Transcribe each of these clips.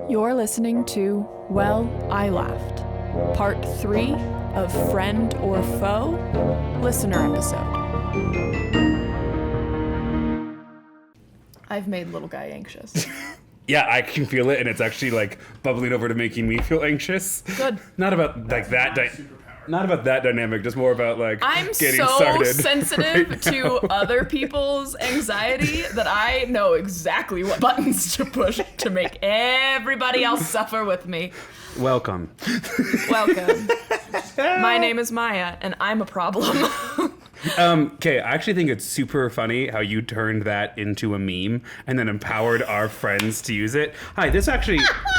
You're listening to Well, I Laughed, Part 3 of Friend or Foe, listener episode. I've made little guy anxious. Yeah, I can feel it, and it's actually like bubbling over to making me feel anxious. Good. Not about like that. Not about that dynamic. Just more about like I'm getting so started sensitive right to other people's anxiety that I know exactly what buttons to push to make everybody else suffer with me. Welcome. Welcome. My name is Maia, and I'm a problem. Okay, I actually think it's super funny how you turned that into a meme and then empowered our friends to use it. Hi, this actually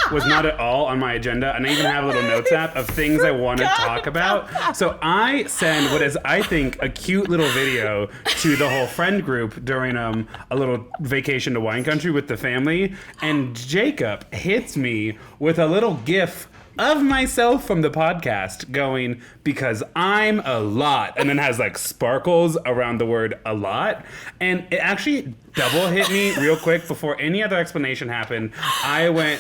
was not at all on my agenda, and I even have a little notes app of things I want to talk about. So I send what is, I think, a cute little video to the whole friend group during a little vacation to wine country with the family, and Jacob hits me with a little gif of myself from the podcast going, because I'm a lot, and then has like sparkles around the word a lot. And it actually double hit me real quick before any other explanation happened. I went,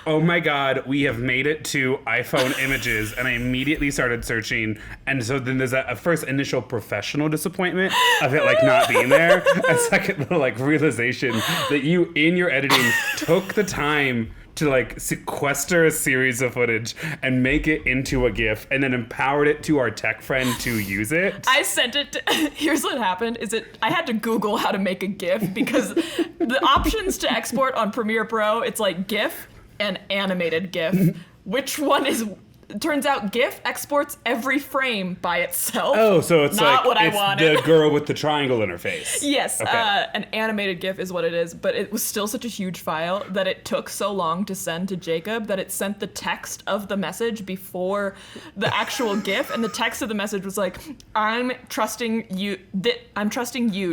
oh my God, we have made it to iPhone images. And I immediately started searching. And so then there's a first initial professional disappointment of it like not being there. A second little like realization that you in your editing took the time to like sequester a series of footage and make it into a GIF and then empowered it to our tech friend to use it. I sent it to, here's what happened, I had to Google how to make a GIF because the options to export on Premiere Pro, it's like GIF and animated GIF. Which one is... It turns out GIF exports every frame by itself. Oh, so it's not like what it's I wanted. The girl with the triangle in her face. Yes, okay. An animated GIF is what it is, but it was still such a huge file that it took so long to send to Jacob that it sent the text of the message before the actual GIF, and the text of the message was like, I'm trusting you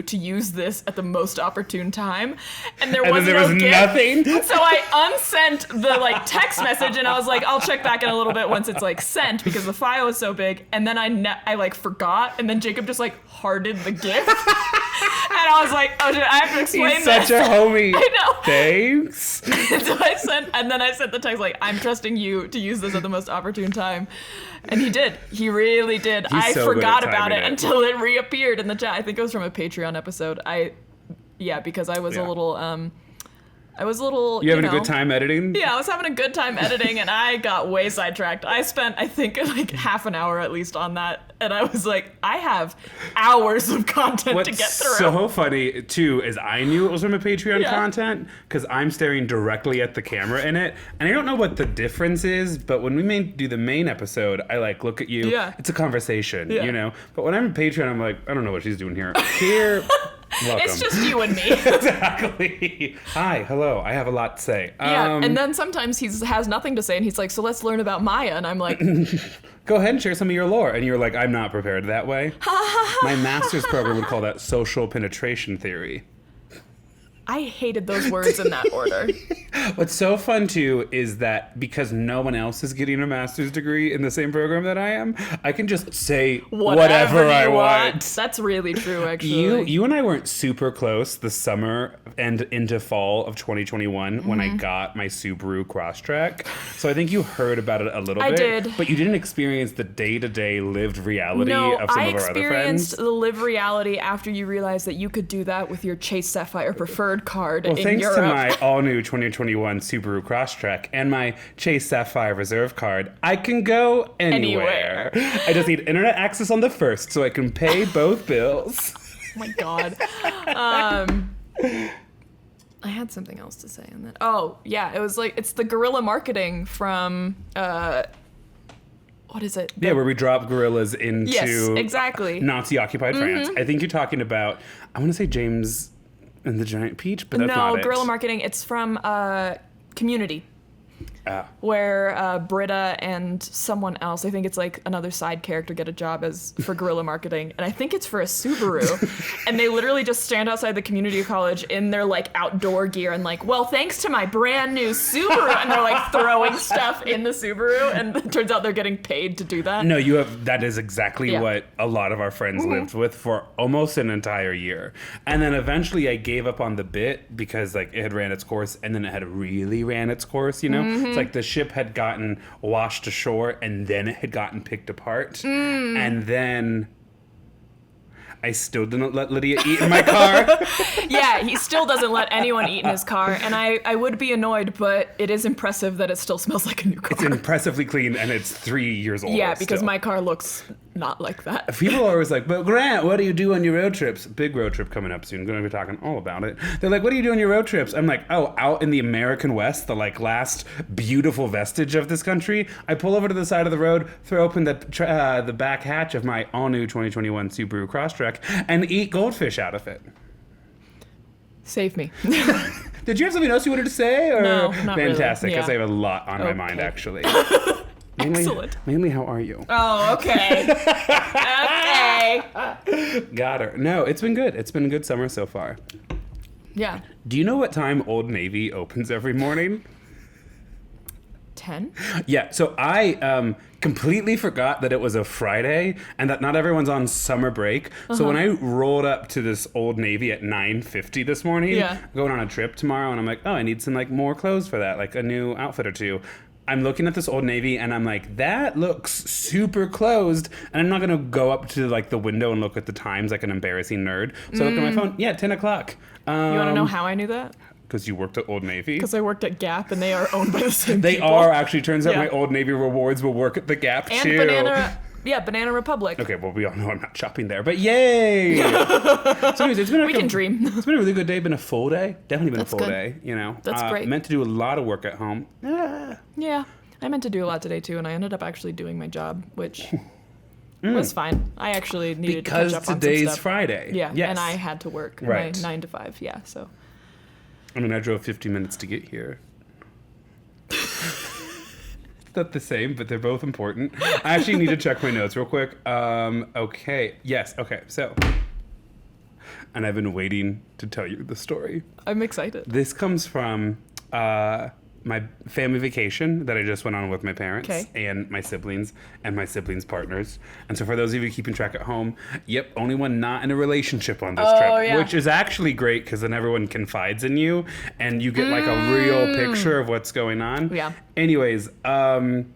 to use this at the most opportune time, and there was no GIF. Nothing. So I unsent the like text message, and I was like, I'll check back in a little bit once it's like sent because the file is so big, and then I like forgot, and then Jacob just like hearted the GIF, and I was like, oh shit, I have to explain He's this. such a homie. I know. Thanks. So I sent the text like, I'm trusting you to use this at the most opportune time, and he did. He really did. I so forgot good at about it timing it. until it reappeared in the chat. I think it was from a Patreon episode. Because I was a little You having a good time editing? Yeah, I was having a good time editing, and I got way sidetracked. I spent, I think, like half an hour at least on that, and I was like, I have hours of content to get through. What's so funny, too, is I knew it was from a Patreon content, because I'm staring directly at the camera in it, and I don't know what the difference is, but when we do the main episode, I, like, look at you. Yeah. It's a conversation, you know? But when I'm in Patreon, I'm like, I don't know what she's doing here. Here... Welcome. It's just you and me. Exactly. Hi, hello. I have a lot to say. Yeah, and then sometimes he has nothing to say, and he's like, so let's learn about Maia, and I'm like... Go ahead and share some of your lore. And you're like, I'm not prepared that way. My master's program would call that social penetration theory. I hated those words in that order. What's so fun, too, is that because no one else is getting a master's degree in the same program that I am, I can just say whatever I want. That's really true, actually. You and I weren't super close the summer and into fall of 2021 when I got my Subaru Crosstrek. So I think you heard about it a little bit. I did. But you didn't experience the day-to-day lived reality of some of our other friends. No, I experienced the live reality after you realized that you could do that with your Chase Sapphire Preferred card in thanks Europe. to my all-new 2021 Subaru Crosstrek and my Chase Sapphire Reserve card, I can go anywhere. I just need internet access on the first so I can pay both bills. Oh my God. I had something else to say on that. Oh, yeah, it was like, it's the guerrilla marketing from, what is it? Yeah, where we drop gorillas into yes, exactly. Nazi-occupied France. I think you're talking about, I want to say James and the Giant Peach, but that's not it. No, guerrilla marketing, it's from Community. where Britta and someone else, I think it's like another side character, get a job for guerrilla marketing, and I think it's for a Subaru, and they literally just stand outside the community college in their like outdoor gear and like, well, thanks to my brand new Subaru, and they're like throwing stuff in the Subaru, and it turns out they're getting paid to do that. No, that is exactly what a lot of our friends lived with for almost an entire year. And then eventually I gave up on the bit because like it had ran its course, and then it had really ran its course, you know? It's like the ship had gotten washed ashore and then it had gotten picked apart. And then I still didn't let Lydia eat in my car. Yeah, he still doesn't let anyone eat in his car, and I would be annoyed, but it is impressive that it still smells like a new car. It's impressively clean, and it's 3 years old. Yeah, because still. my car looks not like that. People are always like, but Grant, what do you do on your road trips? Big road trip coming up soon. Going to be talking all about it. They're like, what do you do on your road trips? I'm like, oh, out in the American West, the like last beautiful vestige of this country, I pull over to the side of the road, throw open the back hatch of my all-new 2021 Subaru Crosstrek, and eat goldfish out of it. Save me. Did you have something else you wanted to say? Or? No, not Fantastic, really. because Yeah. I have a lot on my mind, actually. Excellent. Mainly, how are you? Oh, okay. Okay. Got her. No, it's been good. It's been a good summer so far. Yeah. Do you know what time Old Navy opens every morning? 10? Yeah, so I completely forgot that it was a Friday and that not everyone's on summer break. So when I rolled up to this Old Navy at 9:50 this morning, going on a trip tomorrow, and I'm like, oh, I need some like more clothes for that, like a new outfit or two. I'm looking at this Old Navy and I'm like, that looks super closed. And I'm not going to go up to like the window and look at the times like an embarrassing nerd. So I look at my phone. Yeah, 10 o'clock. You want to know how I knew that? Because you worked at Old Navy? Because I worked at Gap, and they are owned by the same They people. are, actually. Turns out Yeah. my Old Navy rewards will work at the Gap, And too. Banana Republic. Okay, well, we all know I'm not shopping there, but yay! So anyways, it's been We can dream. It's been a really good day. Been a full day. Definitely been That's a full good. day, you know. That's great. Meant to do a lot of work at home. Yeah. I meant to do a lot today, too, and I ended up actually doing my job, which was fine. I actually needed to catch up on some stuff. Because today's Friday. Yeah, Yes. and I had to work Right. my 9 to 5, yeah, so. I mean, I drove 50 minutes to get here. It's not the same, but they're both important. I actually need to check my notes real quick. Okay. Yes. Okay. So, and I've been waiting to tell you the story. I'm excited. This comes from my family vacation that I just went on with my parents and my siblings partners. And so for those of you keeping track at home, only one not in a relationship on this trip, which is actually great because then everyone confides in you and you get like a real picture of what's going on. Yeah. Anyways, one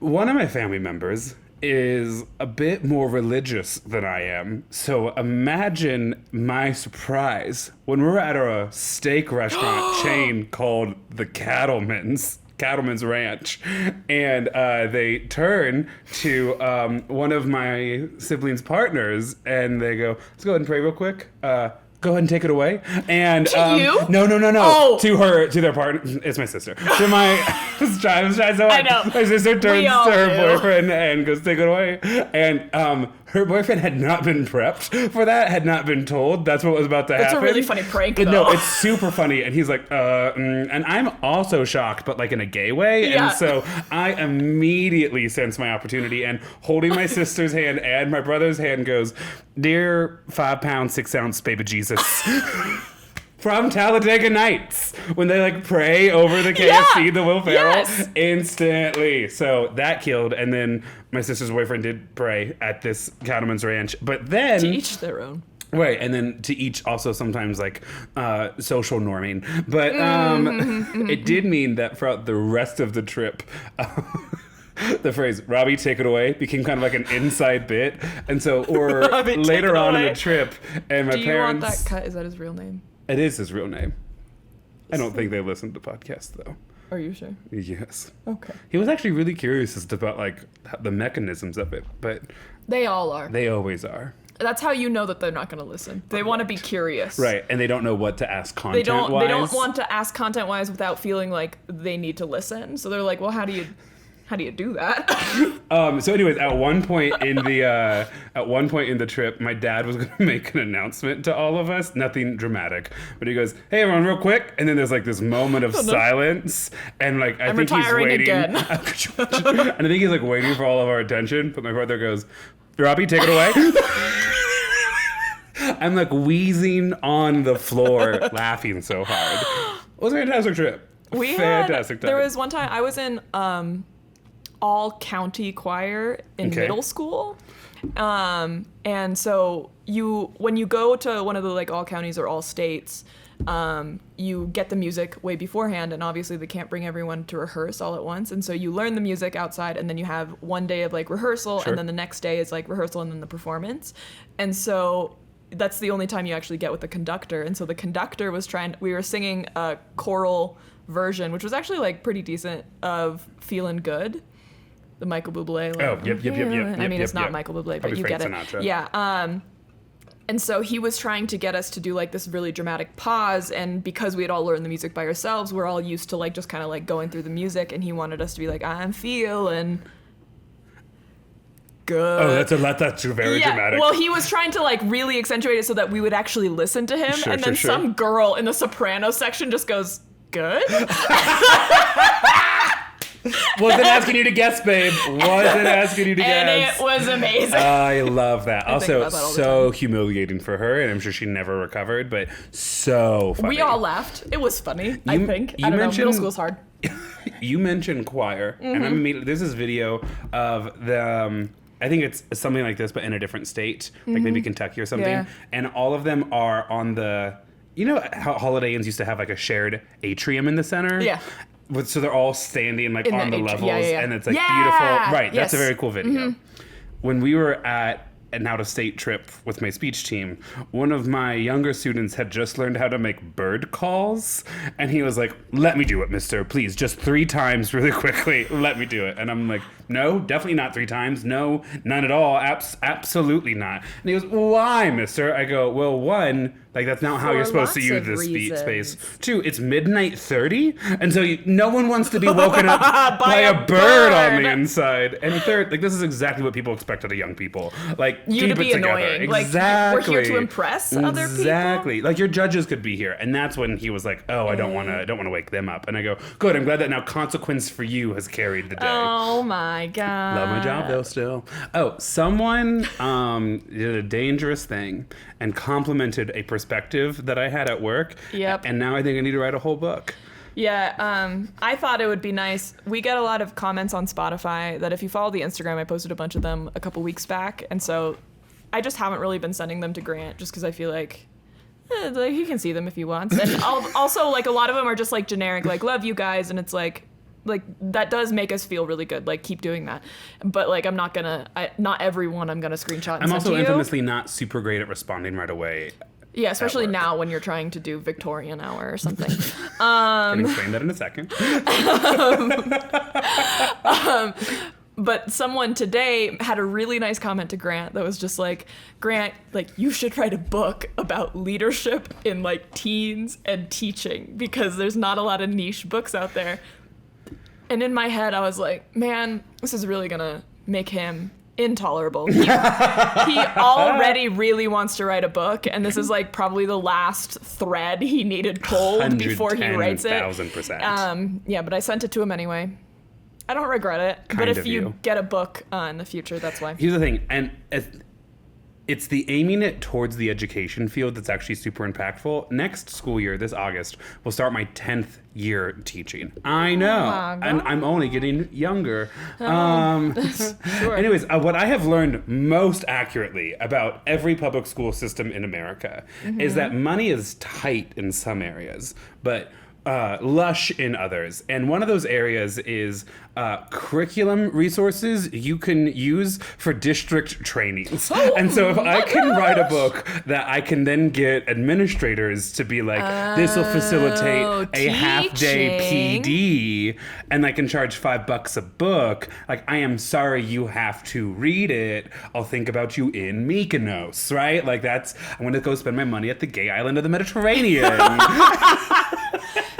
of my family members is a bit more religious than I am. So imagine my surprise when we're at a steak restaurant chain called the Cattleman's Ranch, and they turn to one of my siblings' partners and they go, let's go ahead and pray real quick. Go ahead and take it away. And to you? No. Oh. To their partner. It's my sister. To my I was trying so hard. I know. My sister turns to her do. boyfriend and goes, take it away. And her boyfriend had not been prepped for that, had not been told that's what was about to happen. That's a really funny prank, though. No, it's super funny. And he's like, and I'm also shocked, but like in a gay way. Yeah. And so I immediately sense my opportunity and holding my sister's hand and my brother's hand goes, dear 5 pound, 6 ounce baby Jesus. From Talladega Nights, when they like pray over the KFC, the Will Ferrell, instantly. So that killed, and then my sister's boyfriend did pray at this Cattleman's Ranch, but then To each their own. Right, and then to each also sometimes like social norming, but it did mean that throughout the rest of the trip. The phrase "Robbie, take it away" became kind of like an inside bit, and so or later on in the trip, and my Do you parents. want that cut? Is that his real name? It is his real name. I don't think they listen to podcasts though. Are you sure? Yes. Okay. He was actually really curious as to about like the mechanisms of it, but They all are. they always are. That's how you know that they're not going to listen. They want to be curious. Right, and they don't know what to ask They content-wise. don't want to ask content-wise without feeling like they need to listen. So they're like, well, how do you How do you do that? So anyways, at one point in the trip, my dad was going to make an announcement to all of us. Nothing dramatic, but he goes, "Hey, everyone, real quick!" And then there's like this moment of silence, and like I think he's waiting. Again. And I think he's like waiting for all of our attention. But my brother goes, "Robbie, take it away." I'm like wheezing on the floor, laughing so hard. It was a fantastic trip. Fantastic time. There was one time I was in all county choir in middle school. And so when you go to one of the like all counties or all states, you get the music way beforehand, and obviously they can't bring everyone to rehearse all at once. And so you learn the music outside, and then you have one day of like rehearsal, and then the next day is like rehearsal and then the performance. And so that's the only time you actually get with the conductor. And so the conductor we were singing a choral version, which was actually like pretty decent, of Feelin' Good. The Michael Bublé. Like, Yep. I mean, it's not Michael Bublé, but you get it. Sinatra. Yeah. And so he was trying to get us to do like this really dramatic pause, and because we had all learned the music by ourselves, we're all used to like just kind of like going through the music, and he wanted us to be like, "I'm feeling good." Oh, that's very dramatic. Well, he was trying to like really accentuate it so that we would actually listen to him, and then some girl in the soprano section just goes, "Good." Wasn't asking you to guess, babe. Wasn't asking you to guess. And it was amazing. I love that. Also, that so humiliating for her, and I'm sure she never recovered, but so funny. We all laughed. It was funny, I think. I don't know. Middle school's hard. You mentioned choir, and there's this video of the... I think it's something like this, but in a different state, like maybe Kentucky or something. Yeah. And all of them are on the... You know how Holiday Inns used to have like a shared atrium in the center? Yeah. So they're all standing like on the levels, and it's like beautiful. Right, that's a very cool video. When we were at an out-of-state trip with my speech team, one of my younger students had just learned how to make bird calls, and he was like, "Let me do it, mister, please, just 3 times really quickly, let me do it." And I'm like, "No, definitely not 3 times, no, none at all, absolutely not." And he goes, "Why, mister?" I go, "Well, 1, like that's not how you're supposed to use this space. 2, it's midnight 30, and so no one wants to be woken up by a bird on the inside. And 3rd, like this is exactly what people expect out of young people, like you keep to be it together. Annoying. Exactly. Like we're here to impress other people. Exactly. Like your judges could be here, and that's when he was like, "Oh, I don't want to wake them up." And I go, "Good. I'm glad that now consequence for you has carried the day." Oh my god. Love my job though still. Oh, someone did a dangerous thing and complimented a perspective that I had at work. Yep. And now I think I need to write a whole book. Yeah, I thought it would be nice. We get a lot of comments on Spotify that if you follow the Instagram, I posted a bunch of them a couple weeks back, and so I just haven't really been sending them to Grant just because I feel like he can see them if he wants. And also, like, a lot of them are just like generic, like, "Love you guys," and it's like that does make us feel really good. Like, keep doing that. But like, not everyone I'm gonna screenshot and I'm send also to you. infamously not super great at responding right away. Yeah, especially now when you're trying to do Victorian hour or something. Can explain that in a second. But someone today had a really nice comment to Grant that was just like, "Grant, like you should write a book about leadership in like teens and teaching because there's not a lot of niche books out there." And in my head, I was like, man, this is really gonna make him intolerable. He already really wants to write a book, and this is like probably the last thread he needed pulled before he writes it. 110,000%. Yeah, but I sent it to him anyway. I don't regret it. But if you get a book in the future, that's why. Here's the thing, and it's the aiming it towards the education field that's actually super impactful. Next school year, this August, will start my 10th year teaching. I know, and I'm only getting younger. Sure. Anyways, what I have learned most accurately about every public school system in America is that money is tight in some areas, but lush in others. And one of those areas is curriculum resources you can use for district trainings. And so if I can write a book that I can then get administrators to be like, this will facilitate a half-day PD, and I can charge $5 a book, like, I am sorry you have to read it. I'll think about you in Mykonos, right? Like, I'm going to go spend my money at the gay island of the Mediterranean.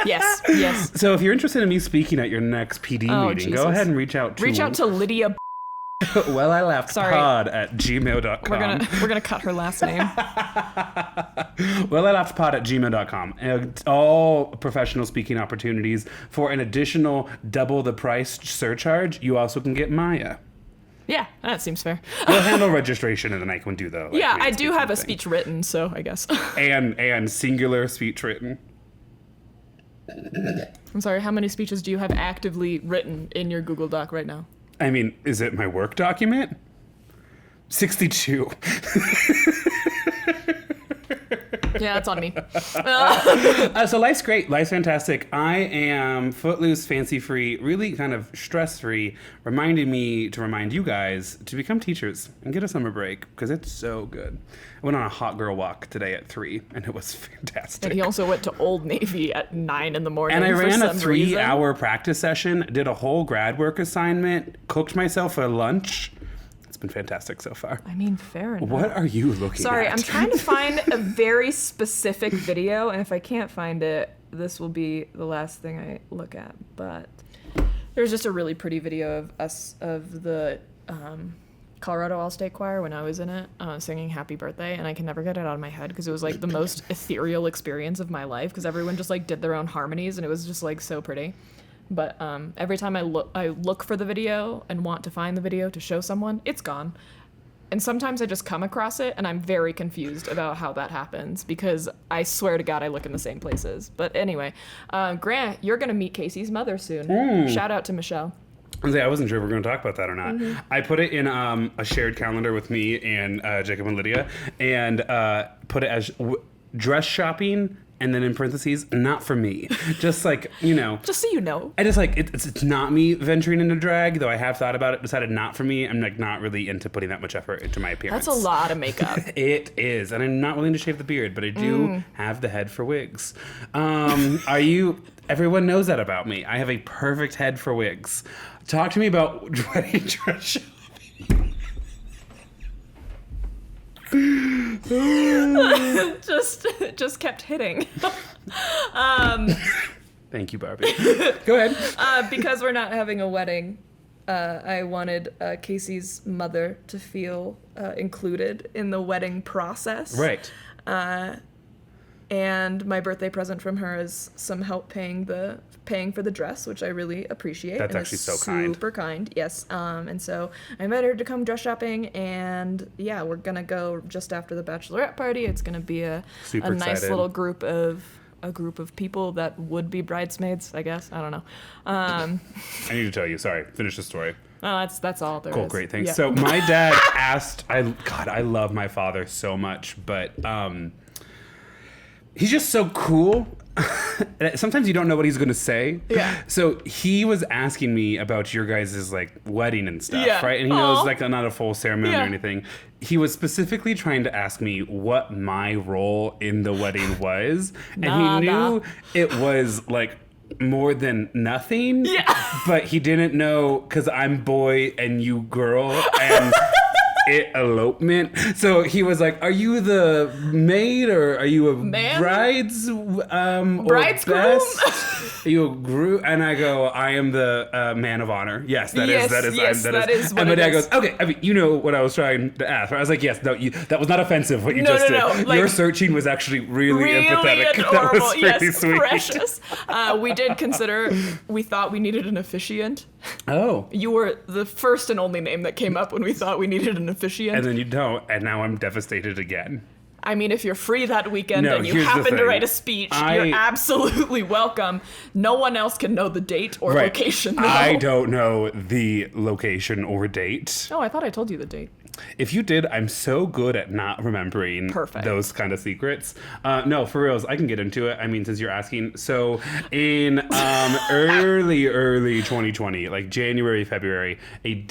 Yes, yes. So if you're interested in me speaking at your next PD meeting, go ahead and reach out to Reach out to Lydia. Well, I laughed pod at gmail.com. We're gonna cut her last name. Well, I laughed pod at gmail.com. All professional speaking opportunities for an additional double the price surcharge. You also can get Maia. Yeah, that seems fair. We'll handle registration and then I can do the yeah, I do have a speech written, so I guess. and singular speech written. I'm sorry, how many speeches do you have actively written in your Google Doc right now? I mean, is it my work document? 62. Yeah, that's on me. So life's great. Life's fantastic. I am footloose, fancy-free, really kind of stress-free, reminding me to remind you guys to become teachers and get a summer break because it's so good. I went on a hot girl walk today at 3, and it was fantastic. And he also went to Old Navy at 9 in the morning. And I ran a 3 hour practice session, did a whole grad work assignment, cooked myself a lunch. It's been fantastic so far. I mean, fair enough. What are you looking at? Sorry, I'm trying to find a very specific video, and if I can't find it, this will be the last thing I look at. But there's just a really pretty video of us, of the Colorado All-State Choir when I was in it, singing Happy Birthday, and I can never get it out of my head because it was like the most ethereal experience of my life because everyone just like did their own harmonies, and it was just like so pretty. But every time I look for the video and want to find the video to show someone, it's gone. And sometimes I just come across it, and I'm very confused about how that happens because I swear to God I look in the same places. But anyway, Grant, you're going to meet Casey's mother soon. Shout out to Michelle. I wasn't sure if we were going to talk about that or not. Mm-hmm. I put it in a shared calendar with me and Jacob and Lydia and put it as dress shopping. And then in parentheses, not for me. Just like, you know. Just so you know. I just like, it's not me venturing into drag, though I have thought about it, decided not for me. I'm like not really into putting that much effort into my appearance. That's a lot of makeup. It is. And I'm not willing to shave the beard, but I do have the head for wigs. Everyone knows that about me. I have a perfect head for wigs. Talk to me about wedding dress shopping. just kept hitting. Thank you, Barbie. Go ahead. Because we're not having a wedding, I wanted Casey's mother to feel included in the wedding process. Right. And my birthday present from her is some help paying for the dress, which I really appreciate. That's actually so kind. Super kind, yes. And so I invited her to come dress shopping, and yeah, we're gonna go just after the bachelorette party. It's gonna be a nice little group of people that would be bridesmaids, I guess. I don't know. I need to tell you. Sorry. Finish the story. Oh, that's all there is. Cool, great, thanks. Yeah. So my dad asked. I love my father so much, but he's just so cool. Sometimes you don't know what he's going to say. Yeah. So he was asking me about your guys' like wedding and stuff, yeah. right? And he knows like not a full ceremony or anything. He was specifically trying to ask me what my role in the wedding was. And he knew it was like more than nothing. Yeah. But he didn't know because I'm boy and you girl and elopement. So he was like, "Are you the maid or are you a bride's bridegroom? Are you a groom?" And I go, "I am the man of honor." Yes, that is. That is. And my dad goes, "Okay, I mean, you know what I was trying to ask." I was like, "Yes, no, that was not offensive. What you just did. Like, your searching was actually really empathetic. Adorable. That was really sweet. Precious." We did consider. We thought we needed an officiant. Oh. You were the first and only name that came up when we thought we needed an officiant. And then you don't, and now I'm devastated again. I mean, if you're free that weekend and you happen to write a speech, you're absolutely welcome. No one else can know the date or location, though. I don't know the location or date. Oh, I thought I told you the date. If you did, I'm so good at not remembering those kind of secrets. No, for reals, I can get into it. I mean, since you're asking. So in early 2020, like January, February, a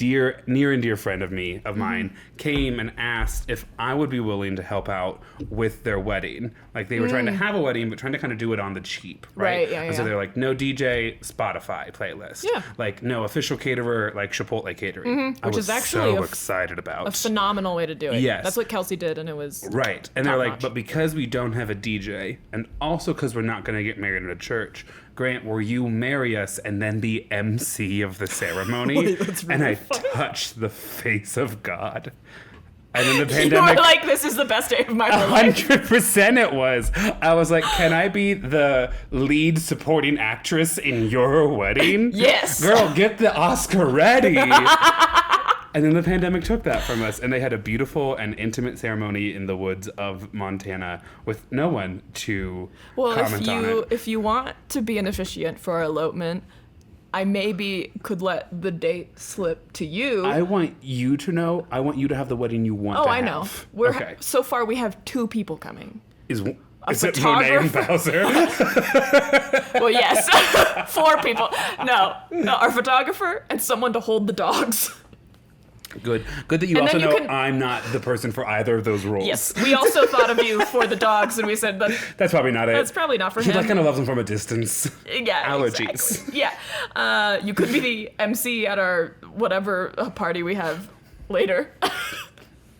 near and dear friend of mine, came and asked if I would be willing to help out with their wedding. Like they were trying to have a wedding, but trying to kind of do it on the cheap, right? Yeah, and so they're like, no DJ, Spotify playlist. Yeah. Like no official caterer, like Chipotle catering. Which is actually so excited about. A phenomenal way to do it. Yes. That's what Kelsey did, and it was right. And they're like, notch. but because we don't have a DJ, and also because we're not going to get married in a church, Grant, will you marry us and then be MC of the ceremony? Wait, that's really and I funny. touched the face of God. And then the You were pandemic. like, this is the best day of my life. 100% it was. I was like, can I be the lead supporting actress in your wedding? Yes. Girl, get the Oscar ready. And then the pandemic took that from us, and they had a beautiful and intimate ceremony in the woods of Montana with no one to comment on it. If you want to be an officiant for our elopement, I maybe could let the date slip to you. I want you to know. I want you to have the wedding you want to have. I know. So far, we have 2 people coming. Is it Monet and Bowser? Well, yes. 4 people. No, our photographer and someone to hold the dogs. Good that you And also then know you can- I'm not the person for either of those roles. Yes, we also thought of you for the dogs, and we said That's probably not it. that's probably not for She him. like kind of loves them from a distance. Yeah, Allergies. Exactly. Yeah, you could be the MC at our whatever party we have later.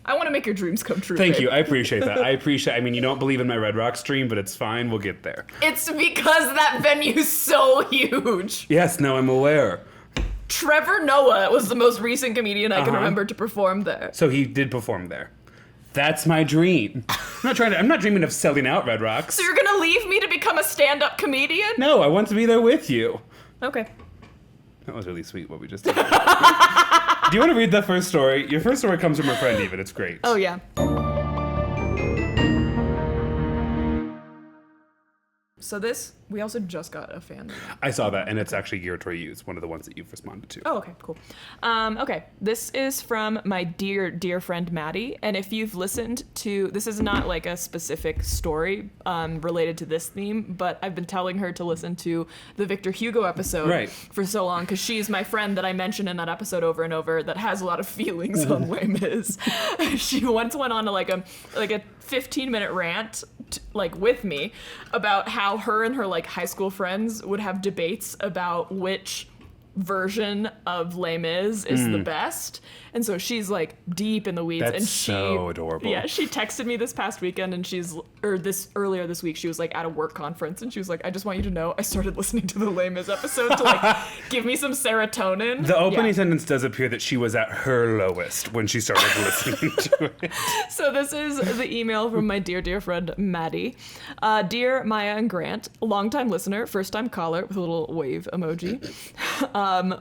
I want to make your dreams come true. Thank babe. you. I appreciate that. I mean, you don't believe in my Red Rocks dream, but it's fine. We'll get there. It's because that venue's so huge. Yes, no, I'm aware. Trevor Noah was the most recent comedian I can remember to perform there. So he did perform there. That's my dream. I'm not dreaming of selling out Red Rocks. So you're gonna leave me to become a stand-up comedian? No, I want to be there with you. Okay. That was really sweet what we just did. Do you want to read the first story? Your first story comes from a friend, even. It's great. Oh yeah. So we also just got a fan. I saw that, and it's actually geared toward you. It's one of the ones that you've responded to. Oh, okay, cool. Okay, this is from my dear, dear friend Maddie. And if you've listened to, this is not like a specific story related to this theme, but I've been telling her to listen to the Victor Hugo episode for so long, because she's my friend that I mentioned in that episode over and over that has a lot of feelings on Les Mis. She once went on to like a 15-minute rant with me about how her and her high school friends would have debates about which version of Les Mis is the best. And so she's deep in the weeds. That's and she, so adorable. Yeah, she texted me this past weekend, and earlier this week, she was at a work conference, and she was like, I just want you to know I started listening to the Les Mis episode to give me some serotonin. The opening sentence does appear that she was at her lowest when she started listening to it. So this is the email from my dear, dear friend, Maddie. Dear Maia and Grant, longtime listener, first-time caller with a little wave emoji.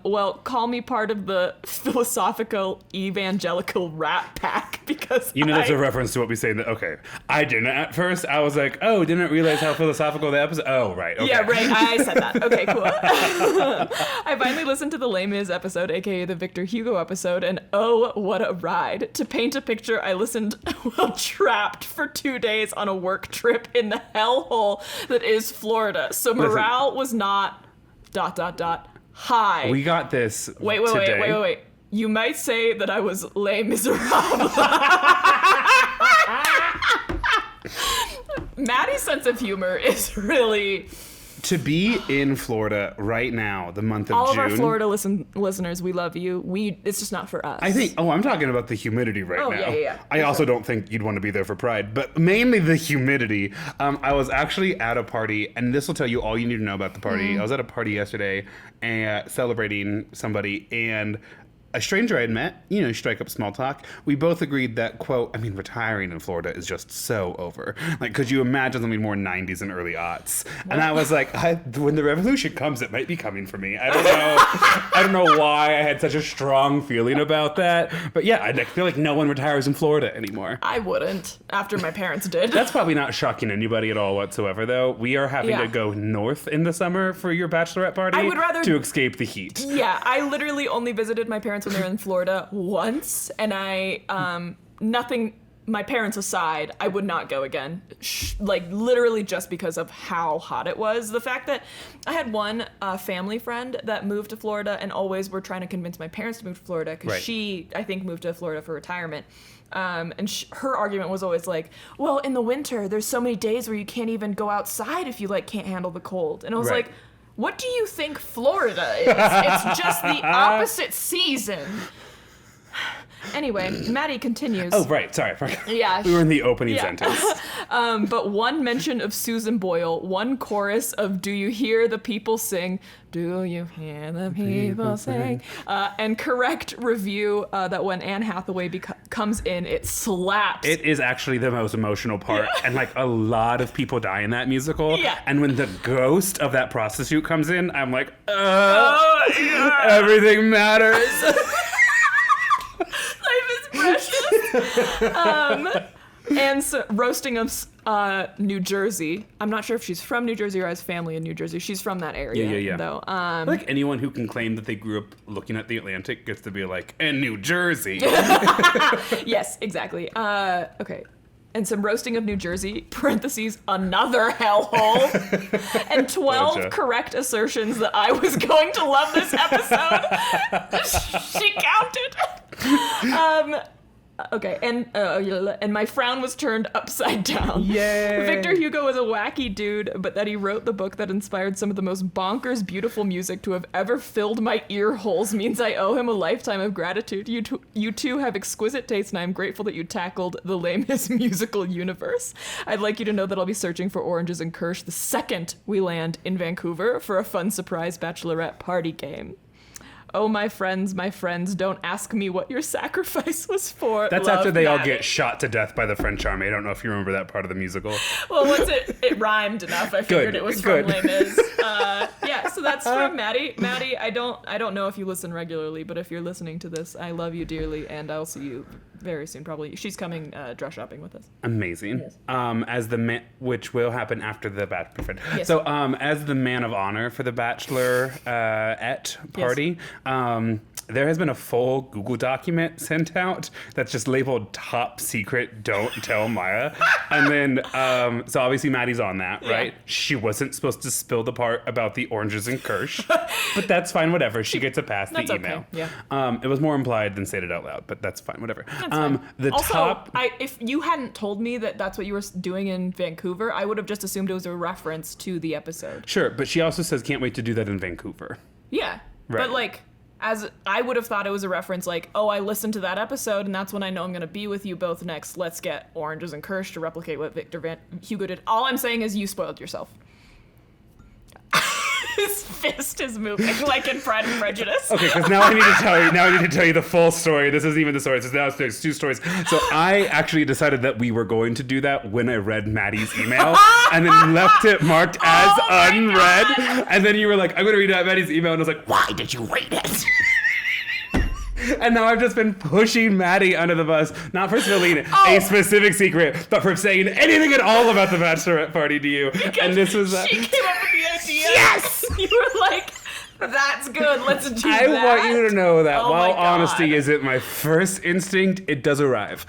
Well, call me part of the philosophical evangelical rat pack because That's a reference to what we say. Okay, I didn't at first. I was like, oh, didn't realize how philosophical the episode. Oh, right. Okay. Yeah, right. I said that. Okay, cool. I finally listened to the Les Mis episode, aka the Victor Hugo episode, and oh, what a ride. To paint a picture, I listened while trapped for 2 days on a work trip in the hellhole that is Florida. So morale was not ... high. We got this. Wait. You might say that I was Les Miserables. Maddie's sense of humor is really... To be in Florida right now, the month of All June. of our Florida listeners, we love you. It's just not for us. I think, I'm talking about the humidity now. Yeah. I also don't think you'd want to be there for Pride, but mainly the humidity. I was actually at a party, and this will tell you all you need to know about the party. I was at a party yesterday and celebrating somebody, and a stranger I had met, you strike up small talk. We both agreed that, quote, retiring in Florida is just so over. Could you imagine something more 90s and early aughts? And I was like, when the revolution comes, it might be coming for me. I don't know. I don't know why I had such a strong feeling about that. But yeah, I feel like no one retires in Florida anymore. I wouldn't, after my parents did. That's probably not shocking anybody at all whatsoever, though. We are having to go north in the summer for your bachelorette party. I would rather to escape the heat. Yeah, I literally only visited my parents when they were in Florida once, and I nothing my parents aside, I would not go again. Like, literally just because of how hot it was. The fact that I had one family friend that moved to Florida and always were trying to convince my parents to move to Florida because she, I think, moved to Florida for retirement. And her argument was always like, well, in the winter, there's so many days where you can't even go outside if you, like, can't handle the cold. And I was like, what do you think Florida is? It's just the opposite season. Anyway, Maddie continues. Oh, right. Sorry. I forgot. Yeah. We were in the opening sentence. But one mention of Susan Boyle, one chorus of Do You Hear the People Sing, Do You Hear the People Sing, and correct review that when Anne Hathaway comes in, it slaps. It is actually the most emotional part. And like a lot of people die in that musical. Yeah. And when the ghost of that prostitute comes in, I'm like, everything matters. And so, roasting of New Jersey. I'm not sure if she's from New Jersey or has family in New Jersey. She's from that area, Yeah. though. Like anyone who can claim that they grew up looking at the Atlantic gets to be like, and New Jersey. Yes, exactly. Okay. And some roasting of New Jersey, parentheses, another hellhole, and 12 correct assertions that I was going to love this episode. She counted. Okay, and my frown was turned upside down. Yay! Victor Hugo was a wacky dude, but that he wrote the book that inspired some of the most bonkers beautiful music to have ever filled my ear holes means I owe him a lifetime of gratitude. You two have exquisite taste, and I'm grateful that you tackled the lamest musical universe. I'd like you to know that I'll be searching for oranges and Kirsch the second we land in Vancouver for a fun surprise bachelorette party game. Oh, my friends, don't ask me what your sacrifice was for. That's Love, after they all Maddie. get shot to death by the French army. I don't know if you remember that part of the musical. Well, once it rhymed enough, I figured it was from Les Mis. Yeah, so that's from Maddie. Maddie, I don't know if you listen regularly, but if you're listening to this, I love you dearly, and I'll see you very soon, probably. She's coming dress shopping with us. Amazing. Yes. As the man, which will happen after the bachelor. Yes. So, as the man of honor for the bachelorette party, there has been a full Google document sent out that's just labeled "Top Secret, Don't Tell Maia," and then so obviously Maddie's on that, right? She wasn't supposed to spill the part about the oranges and Kirsch, but that's fine. Whatever. She gets a pass. The email. Okay. Yeah. It was more implied than stated out loud, but that's fine. Whatever. The also, top. if you hadn't told me that that's what you were doing in Vancouver, I would have just assumed it was a reference to the episode. Sure, but she also says can't wait to do that in Vancouver. Yeah. Right. But like, as I would have thought it was a reference like, oh, I listened to that episode and that's when I know I'm going to be with you both next. Let's get oranges and Kirsch to replicate what Victor Hugo did. All I'm saying is you spoiled yourself. His fist is moving like in Pride and Prejudice. Okay, because now I need to tell you the full story. This isn't even the story. There's two stories. So I actually decided that we were going to do that when I read Maddie's email and then left it marked as unread. God. And then you were like, I'm going to read out Maddie's email. And I was like, why did you read it? And now I've just been pushing Maddie under the bus, not for spilling a specific secret, but for saying anything at all about the bachelorette party to you. Because and this was she came up with the idea. Yes! You were like, that's good. Let's do I that. want you to know that Oh while my God. honesty isn't my first instinct, it does arrive.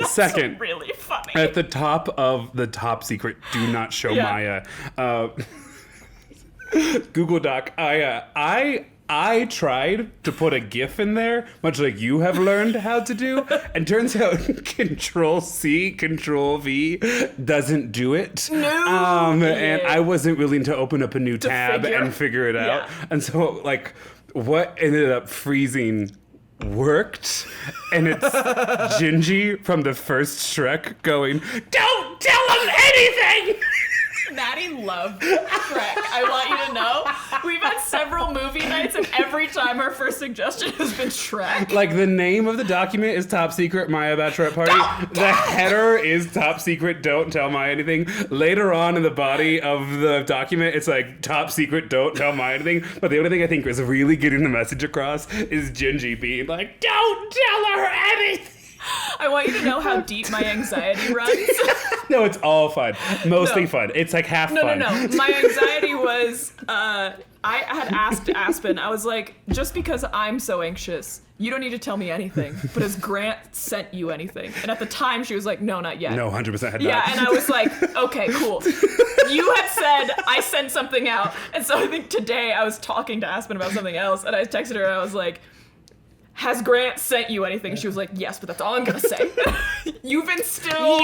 Second, Really funny. at the top of the top secret, do not show Maia. Google Doc. I tried to put a GIF in there, much like you have learned how to do, and turns out Control-C, Control-V doesn't do it. No. And I wasn't willing to open up a new tab and figure it out. Yeah. And so, like, what ended up freezing worked, and it's Gingy from the first Shrek going, "Don't tell him anything!" Maddie loved Shrek. I want you to know. We've had several movie nights, and every time our first suggestion has been Shrek. Like, the name of the document is Top Secret Maia Bachelorette Party. The header is Top Secret Don't Tell Maia Anything. Later on in the body of the document, it's like Top Secret Don't Tell Maia Anything. But the only thing I think is really getting the message across is Gingy being like, "Don't tell her anything." I want you to know how deep my anxiety runs. No, it's all fun. Mostly fun. It's like half fun. No. My anxiety was, I had asked Aspen, I was like, just because I'm so anxious, you don't need to tell me anything. But has Grant sent you anything? And at the time, she was like, no, not yet. No, 100% had not. Yeah, and I was like, okay, cool. You had said I sent something out. And so I think today I was talking to Aspen about something else, and I texted her, and I was like, has Grant sent you anything? She was like, yes, but that's all I'm gonna say. You've instilled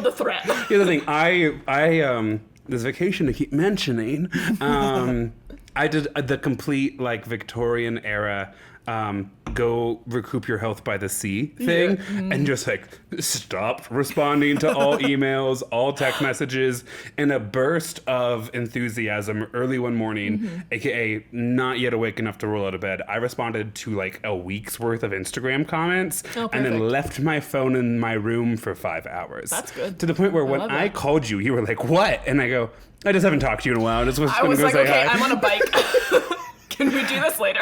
the threat. The other thing, I this vacation I keep mentioning, I did the complete like Victorian era go recoup your health by the sea thing, and just like stopped responding to all emails, all text messages, in a burst of enthusiasm early one morning, aka not yet awake enough to roll out of bed. I responded to like a week's worth of Instagram comments, and then left my phone in my room for 5 hours. That's good. To the point where when I called you, you were like, "What?" And I go, "I just haven't talked to you in a while. I was like, okay, I'm on a bike. Can we do this later?"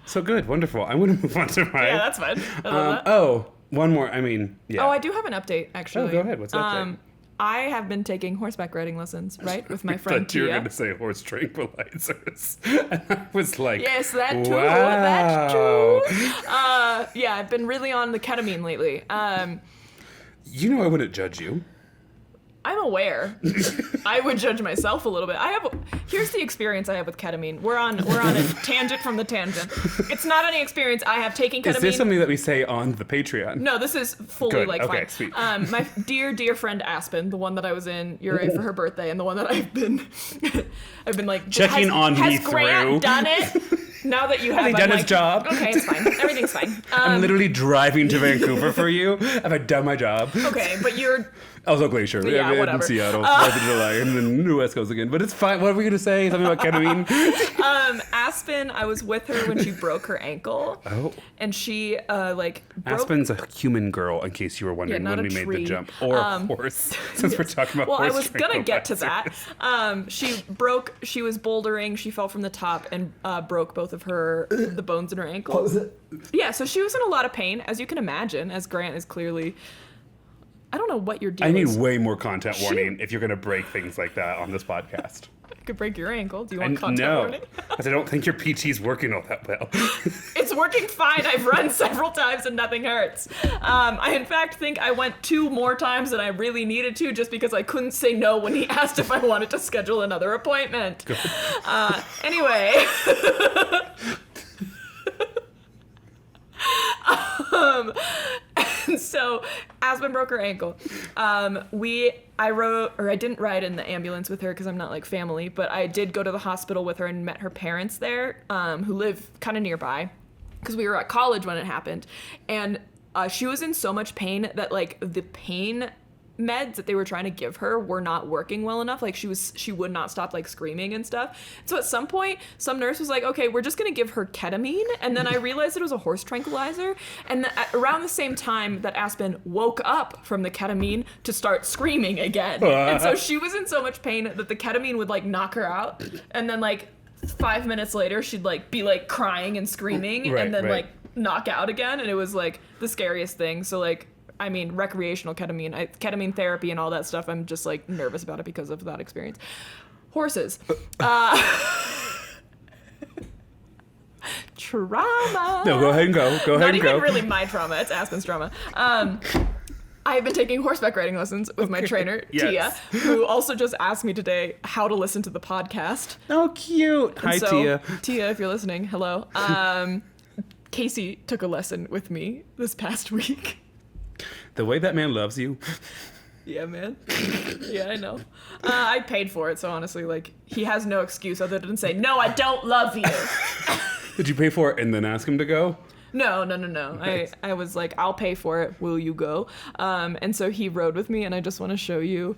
So good, wonderful. I'm going to move on to mine. Yeah, that's fine. I love that. Oh, one more. I mean, yeah. Oh, I do have an update, actually. Oh, go ahead. What's the update? I have been taking horseback riding lessons, right, with my friend Tia. You were Tia. going to say horse tranquilizers. And I was like, Yes, that too. Wow. That too. Yeah, I've been really on the ketamine lately. You know I wouldn't judge you. I'm aware. I would judge myself a little bit. Here's the experience I have with ketamine. We're on a tangent from the tangent. It's not any experience I have taking ketamine. Is this something that we say on the Patreon? No, this is fully Good. like Okay, fine. sweet. My dear friend Aspen, the one that I was in Uray for her birthday, and the one that I've been like checking on me has Grant through. done it? Now that you have, Has he done his job? Okay, it's fine. Everything's fine. I'm literally driving to Vancouver for you. Have I done my job? Okay, but you're. Also Glacier. Yeah, whatever. In Seattle, 4th of July, and then New West Coast again. But it's fine. What were we going to say? Something about ketamine? Aspen, I was with her when she broke her ankle. Oh. And she, broke... Aspen's a human girl, in case you were wondering when we made the jump. Or a horse, since we're talking about horse. Well, I was going to get to that. She was bouldering, she fell from the top and broke both of the bones in her ankle. What was it? Yeah, so she was in a lot of pain, as you can imagine, as Grant is clearly... I don't know what your deal is. I need way more content warning if you're going to break things like that on this podcast. I could break your ankle. Do you want content warning? Because I don't think your PT's working all that well. It's working fine. I've run several times and nothing hurts. I, in fact, think I went 2 more times than I really needed to just because I couldn't say no when he asked if I wanted to schedule another appointment. Anyway. And so Aspen broke her ankle. I didn't ride in the ambulance with her because I'm not like family, but I did go to the hospital with her and met her parents there, who live kind of nearby because we were at college when it happened. And she was in so much pain that like the pain meds that they were trying to give her were not working well enough. Like she would not stop like screaming and stuff. So at some point, some nurse was like, okay, we're just going to give her ketamine. And then I realized it was a horse tranquilizer. And around the same time that Aspen woke up from the ketamine to start screaming again. And so she was in so much pain that the ketamine would like knock her out. And then like 5 minutes later, she'd like be like crying and screaming and then like knock out again. And it was like the scariest thing. So like, I mean, recreational ketamine, ketamine therapy and all that stuff, I'm just, like, nervous about it because of that experience. Horses. Trauma. No, go ahead and go. Not even really my trauma. It's Aspen's trauma. I've been taking horseback riding lessons with my trainer, Tia, who also just asked me today how to listen to the podcast. Oh, cute. And Hi, Tia. Tia, if you're listening, hello. Casey took a lesson with me this past week. The way that man loves you. Yeah, man. Yeah, I know. I paid for it, so honestly, like, he has no excuse other than say, no, I don't love you. Did you pay for it and then ask him to go? No. Nice. I was like, I'll pay for it. Will you go? And so he rode with me, and I just want to show you.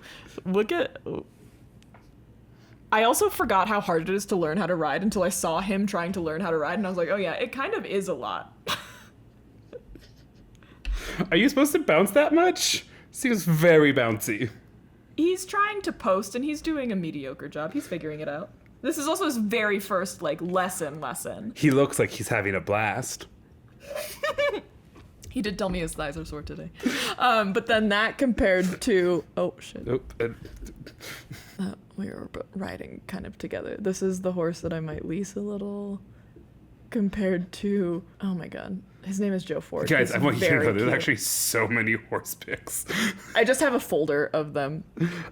I also forgot how hard it is to learn how to ride until I saw him trying to learn how to ride, and I was like, oh yeah, it kind of is a lot. Are you supposed to bounce that much? Seems very bouncy. He's trying to post, and he's doing a mediocre job. He's figuring it out. This is also his very first, like, lesson. He looks like he's having a blast. He did tell me his thighs are sore today. But then that compared to... Oh, shit. We were riding kind of together. This is the horse that I might lease a little compared to... Oh, my God. His name is Joe Ford. Guys, He's I want you to know there's cute. actually so many horse pics. I just have a folder of them.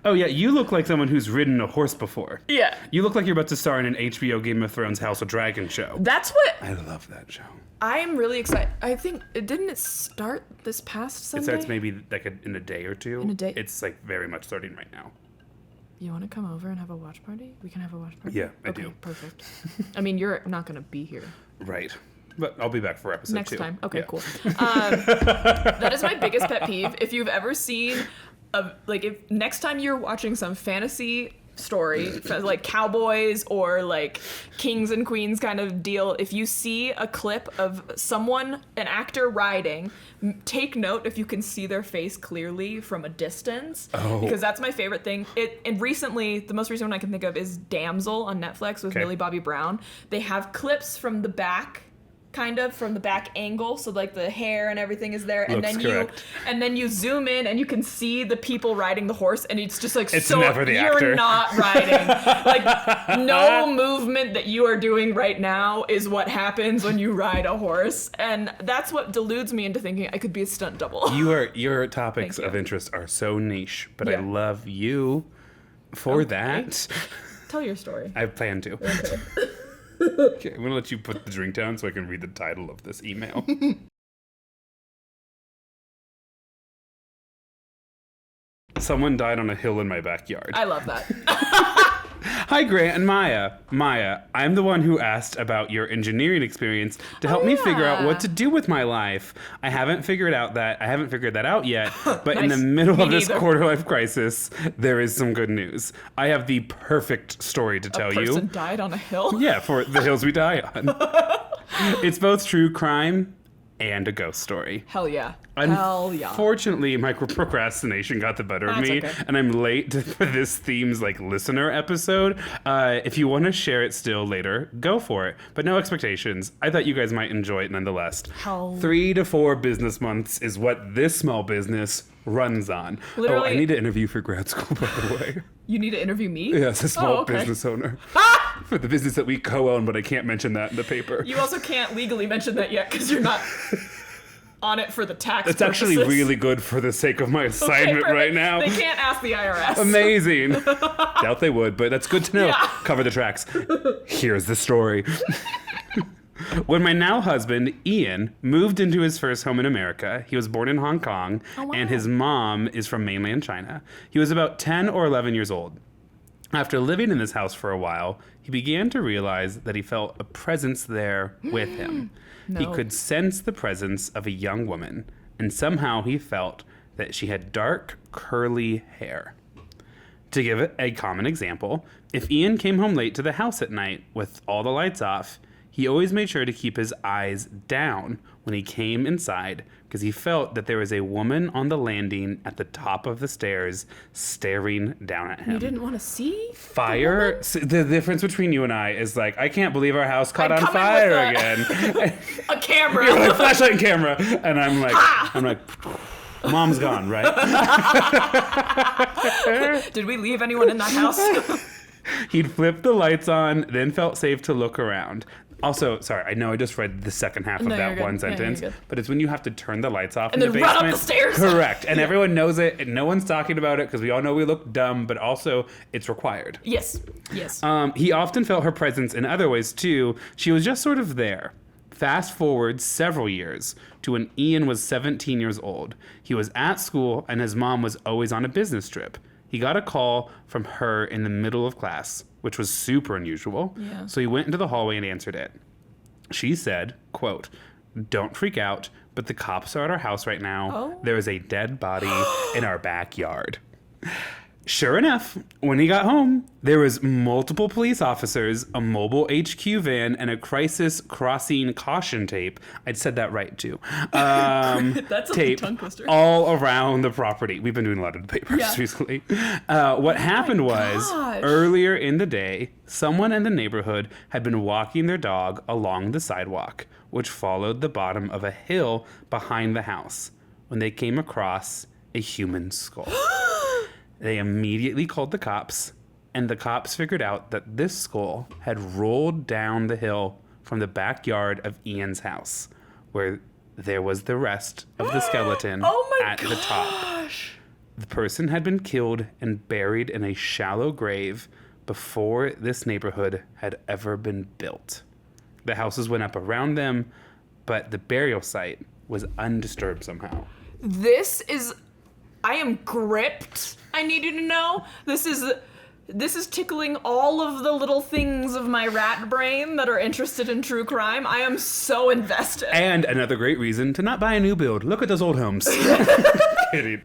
Oh, yeah. You look like someone who's ridden a horse before. Yeah. You look like you're about to star in an HBO Game of Thrones House of Dragon show. That's what... I love that show. I am really excited. I think... Didn't it start this past Sunday? It starts maybe like in a day or two. In a day? It's like very much starting right now. You want to come over and have a watch party? We can have a watch party? Yeah, I do. Perfect. I mean, you're not going to be here. Right. But I'll be back for episode 2. Next time. Okay, Yeah. cool. That is my biggest pet peeve. If you've ever seen, if next time you're watching some fantasy story, like cowboys or like kings and queens kind of deal, if you see a clip of someone, an actor riding, take note if you can see their face clearly from a distance. Oh. Because that's my favorite thing. And recently, the most recent one I can think of is Damsel on Netflix with Okay. Millie Bobby Brown. They have clips from the back, kind of from the back angle, so like the hair and everything is there, Looks correct. and then you zoom in and you can see the people riding the horse, and it's just like, It's so never the you're actor. not riding. Like, no movement that you are doing right now is what happens when you ride a horse, and that's what deludes me into thinking I could be a stunt double. Your topics Thank of you. interest are so niche, but I Yeah. love you for Okay. that. Tell your story. I plan to. Okay. Okay, I'm gonna let you put the drink down so I can read the title of this email. Someone died on a hill in my backyard. I love that. Hi, Grant and Maia. Maia, I'm the one who asked about your engineering experience to help me figure out yeah. what to do with my life. I haven't figured that out yet, but in the Nice. middle Me of this neither. quarter life crisis, there is some good news. I have the perfect story to tell A person you. died on a hill. Yeah, for the hills we die on. It's both true crime and a ghost story. Hell yeah. Hell yeah. Unfortunately, my procrastination got the better of That's me, okay. and I'm late for this theme's listener episode. If you want to share it still later, go for it. But no expectations. I thought you guys might enjoy it nonetheless. Hell. 3 to 4 business months is what this small business runs on. Literally- Oh, I need to interview for grad school, by the way. You need to interview me? Yeah, as a small okay. business owner. For the business that we co-own, but I can't mention that in the paper. You also can't legally mention that yet because you're not on it for the tax It's actually purposes. really good for the sake of my Okay, assignment right perfect. now. They can't ask the IRS. Amazing. Doubt they would, but that's good to know. Yeah. Cover the tracks. Here's the story. When my now husband, Ian, moved into his first home in America, he was born in Hong Kong, Oh, wow. and his mom is from mainland China. He was about 10 or 11 years old. After living in this house for a while, he began to realize that he felt a presence there with him. He No. could sense the presence of a young woman, and somehow he felt that she had dark, curly hair. To give it a common example, if Ian came home late to the house at night with all the lights off, he always made sure to keep his eyes down when he came inside because he felt that there was a woman on the landing at the top of the stairs staring down at him. You didn't want to see? Fire. The difference between you and I is I can't believe our house caught I'd on come in fire with again. A camera. You're like flashlight and camera, and I'm like, Mom's gone, right? Did we leave anyone in that house? He'd flipped the lights on, then felt safe to look around. Also, sorry, I know I just read the second half of No, you're that good. one Yeah, you're sentence, good. but it's when you have to turn the lights off And in the then run basement. up the stairs. Correct. And everyone knows it, and no one's talking about it because we all know we look dumb, but also it's required. Yes. He often felt her presence in other ways too. She was just sort of there. Fast forward several years to when Ian was 17 years old. He was at school and his mom was always on a business trip. He got a call from her in the middle of class, which was super unusual. Yeah. So he went into the hallway and answered it. She said, quote, "Don't freak out, but the cops are at our house right now. Oh. There is a dead body in our backyard." Sure enough, when he got home, there was multiple police officers, a mobile HQ van, and a crisis crossing caution tape. I'd said that right, too. That's a tape tongue twister. all around the property. We've been doing a lot of papers recently. What happened was, earlier in the day, someone in the neighborhood had been walking their dog along the sidewalk, which followed the bottom of a hill behind the house, when they came across a human skull. They immediately called the cops, and the cops figured out that this skull had rolled down the hill from the backyard of Ian's house, where there was the rest of the skeleton the top. The person had been killed and buried in a shallow grave before this neighborhood had ever been built. The houses went up around them, but the burial site was undisturbed somehow. I am gripped. I need you to know. This is tickling all of the little things of my rat brain that are interested in true crime. I am so invested. And another great reason to not buy a new build. Look at those old homes. Kidding.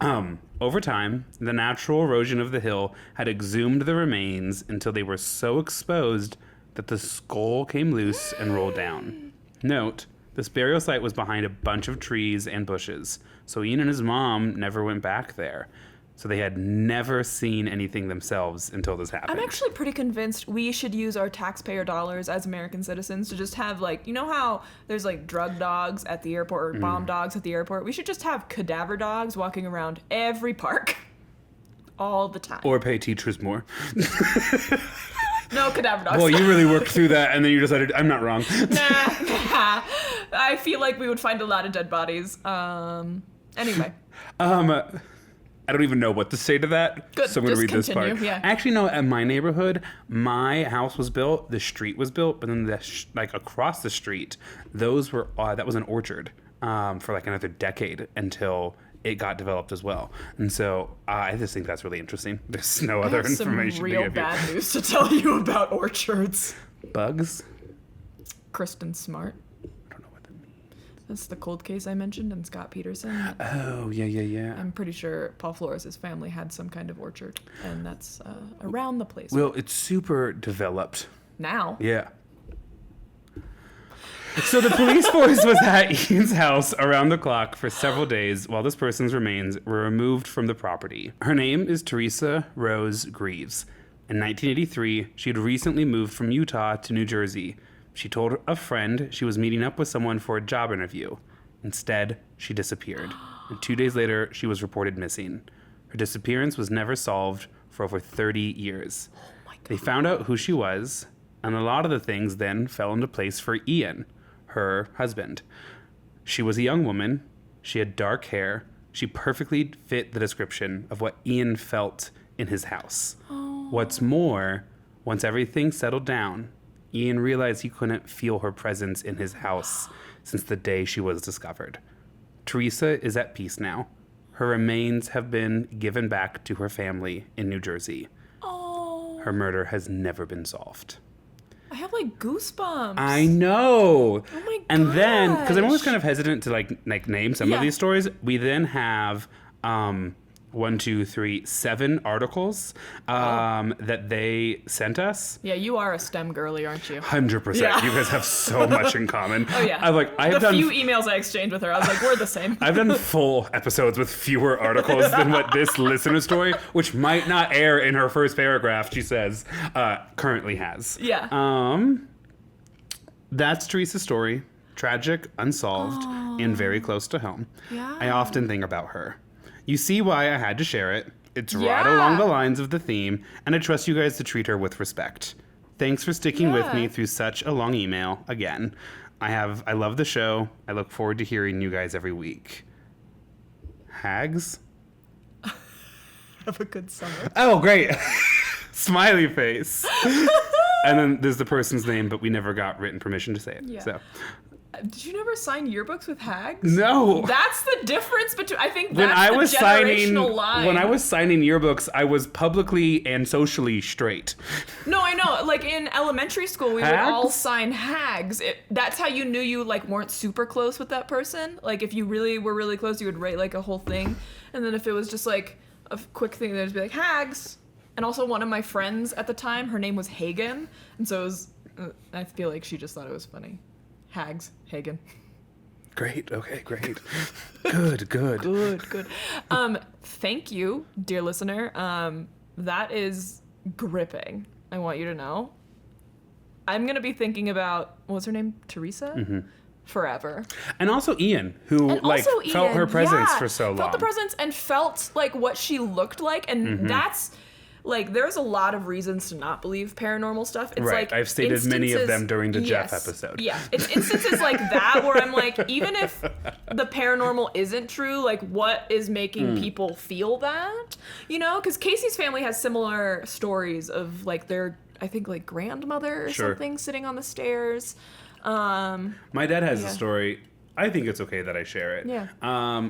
Over time, the natural erosion of the hill had exhumed the remains until they were so exposed that the skull came loose and rolled down. Note, this burial site was behind a bunch of trees and bushes, so Ian and his mom never went back there. So they had never seen anything themselves until this happened. I'm actually pretty convinced we should use our taxpayer dollars as American citizens to just have, like, you know how there's, like, drug dogs at the airport or bomb dogs at the airport? We should just have cadaver dogs walking around every park all the time. Or pay teachers more. No, cadaver dogs. Well, you really worked through that, and then you decided, I'm not wrong. Nah. I feel like we would find a lot of dead bodies. Anyway. I don't even know what to say to that. Good. So I'm going to read this part. Yeah. Actually, no, in my neighborhood, my house was built, the street was built, but then like across the street, those were, that was an orchard for like another decade until it got developed as well. And so I just think that's really interesting. There's no other information some to real give bad news to tell you about orchards. Bugs? Kristen Smart. I don't know what that means. That's the cold case I mentioned in Scott Peterson. Oh, yeah. I'm pretty sure Paul Flores' family had some kind of orchard, and that's around the place. Well, it's super developed. Now? Yeah. So the police force was at Ian's house around the clock for several days while this person's remains were removed from the property. Her name is Teresa Rose Greaves. In 1983, she had recently moved from Utah to New Jersey. She told a friend she was meeting up with someone for a job interview. Instead, she disappeared. And 2 days later, she was reported missing. Her disappearance was never solved for over 30 years. Oh my God. They found out who she was, and a lot of the things then fell into place for Ian, her husband. She was a young woman. She had dark hair. She perfectly fit the description of what Ian felt in his house. Oh. What's more, once everything settled down, Ian realized he couldn't feel her presence in his house since the day she was discovered. Teresa is at peace now. Her remains have been given back to her family in New Jersey. Oh. Her murder has never been solved. I have like goosebumps. I know. Oh my god. And then, because I'm always kind of hesitant to like name some of these stories, we then have 7 articles that they sent us. Yeah, you are a STEM girly, aren't you? 100%. Yeah. You guys have so much in common. Oh yeah. I've done few emails I exchanged with her, I was like, we're the same. I've done full episodes with fewer articles than what this listener story, which might not air in her first paragraph, she says, currently has. Yeah. That's Teresa's story. Tragic, unsolved, and very close to home. Yeah. I often think about her. You see why I had to share it. It's right Yeah. along the lines of the theme, and I trust you guys to treat her with respect. Thanks for sticking with me through such a long email. Again, I love the show. I look forward to hearing you guys every week. Hags? Have a good summer. Oh, great. Smiley face. And then there's the person's name, but we never got written permission to say it. Yeah. So. Did you never sign yearbooks with hags? No. That's the difference between. I think When that's I the was generational line. When I was signing yearbooks, I was publicly and socially straight. No, I know. Like in elementary school, we would Hags? all sign hags. That's how you knew you like weren't super close with that person. Like if you really were really close, you would write like a whole thing, and then if it was just like a quick thing that would be like, hags. And also one of my friends at the time, her name was Hagen. And so it was, I feel like she just thought it was funny. Hags, Hagen. Great. Okay, great. Good. Thank you, dear listener. That is gripping. I want you to know. I'm going to be thinking about, what was her name? Teresa? Mm-hmm. Forever. And also Ian, who felt her presence for so long. Felt the presence and felt like what she looked like. And that's, like, there's a lot of reasons to not believe paranormal stuff. It's right. Like I've stated many of them during the Jeff episode. Yeah. It's instances like that where I'm like, even if the paranormal isn't true, like, what is making people feel that? You know? Because Casey's family has similar stories of, like, their, I think, like, grandmother or something sitting on the stairs. My dad has a story. I think it's okay that I share it. Yeah.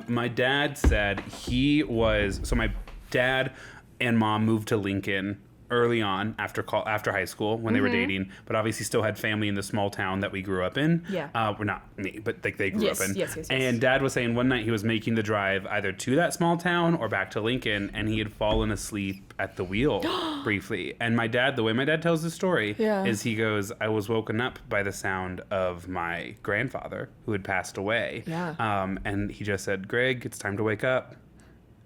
My dad said my dad and mom moved to Lincoln early on after high school when they were dating, but obviously still had family in the small town that we grew up in. Yeah. Well, not me, but like they grew up in. Yes. And Dad was saying one night he was making the drive either to that small town or back to Lincoln, and he had fallen asleep at the wheel briefly. And my dad, the way my dad tells the story, is he goes, I was woken up by the sound of my grandfather who had passed away. Yeah. And he just said, Greg, it's time to wake up.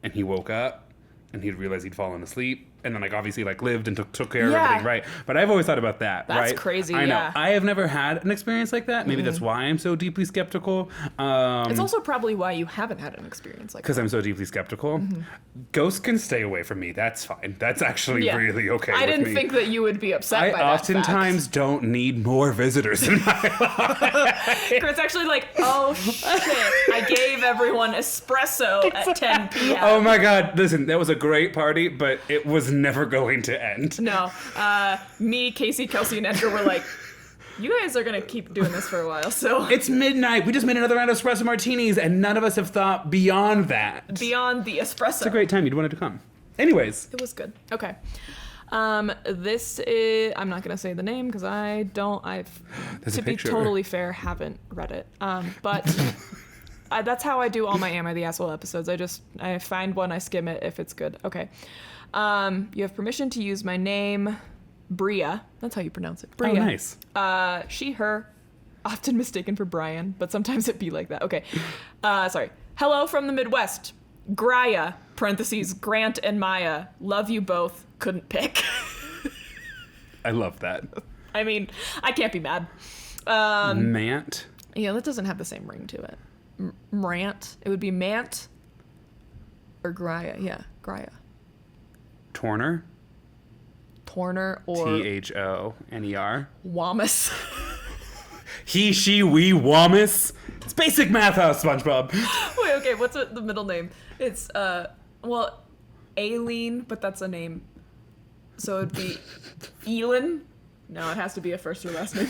And he woke up. And he'd realized he'd fallen asleep, and then, like, obviously, like, lived and took care of everything, right? But I've always thought about that, right? That's crazy, I know. yeah. I have never had an experience like that. Maybe that's why I'm so deeply skeptical. It's also probably why you haven't had an experience like that. Because I'm so deeply skeptical. Ghosts can stay away from me. That's fine. That's actually really okay with me. I didn't think that you would be upset by that I oftentimes don't need more visitors in my life. Kurt's actually like, oh, shit. I gave everyone espresso at 10 p.m. Oh, my God. Listen, that was a great party, but it was never going to end. No. Me, Casey, Kelsey, and Edgar were like, you guys are going to keep doing this for a while, so. It's midnight. We just made another round of espresso martinis, and none of us have thought beyond that. Beyond the espresso. It's a great time. You'd wanted to come. Anyways. It was good. Okay. This is, I'm not going to say the name because to be totally fair, haven't read it. But that's how I do all my Am I the Asshole episodes. I find one, I skim it if it's good. Okay. You have permission to use my name, Bria. That's how you pronounce it. Bria. Oh, nice. She, her, often mistaken for Brian, but sometimes it be like that. Okay. Sorry. Hello from the Midwest. Graya, parentheses, Grant and Maia. Love you both. Couldn't pick. I love that. I mean, I can't be mad. Mant? Yeah, that doesn't have the same ring to it. Mrant. It would be Mant or Graya. Yeah, Graya. Torner? Torner or... Thoner. Wamus. He, she, we, Wamus. It's basic math house, SpongeBob. Wait, okay, what's the middle name? It's, Aileen, but that's a name. So it'd be Elin? No, it has to be a first or last name.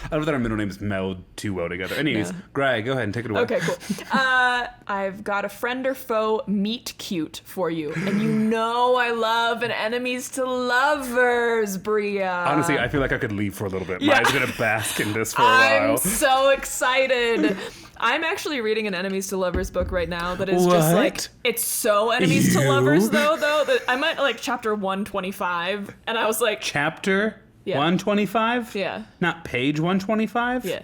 I don't know that our middle names meld too well together. Anyways, No. Greg, go ahead and take it away. Okay, cool. I've got a friend or foe meet cute for you. And you know I love an enemies to lovers, Bria. Honestly, I feel like I could leave for a little bit. Maia's gonna bask in this for a while. I'm so excited. I'm actually reading an enemies to lovers book right now that is just like, it's so enemies to lovers though, that I'm at like chapter 125 and I was like... Chapter 125? Yeah. Not page 125? Yeah.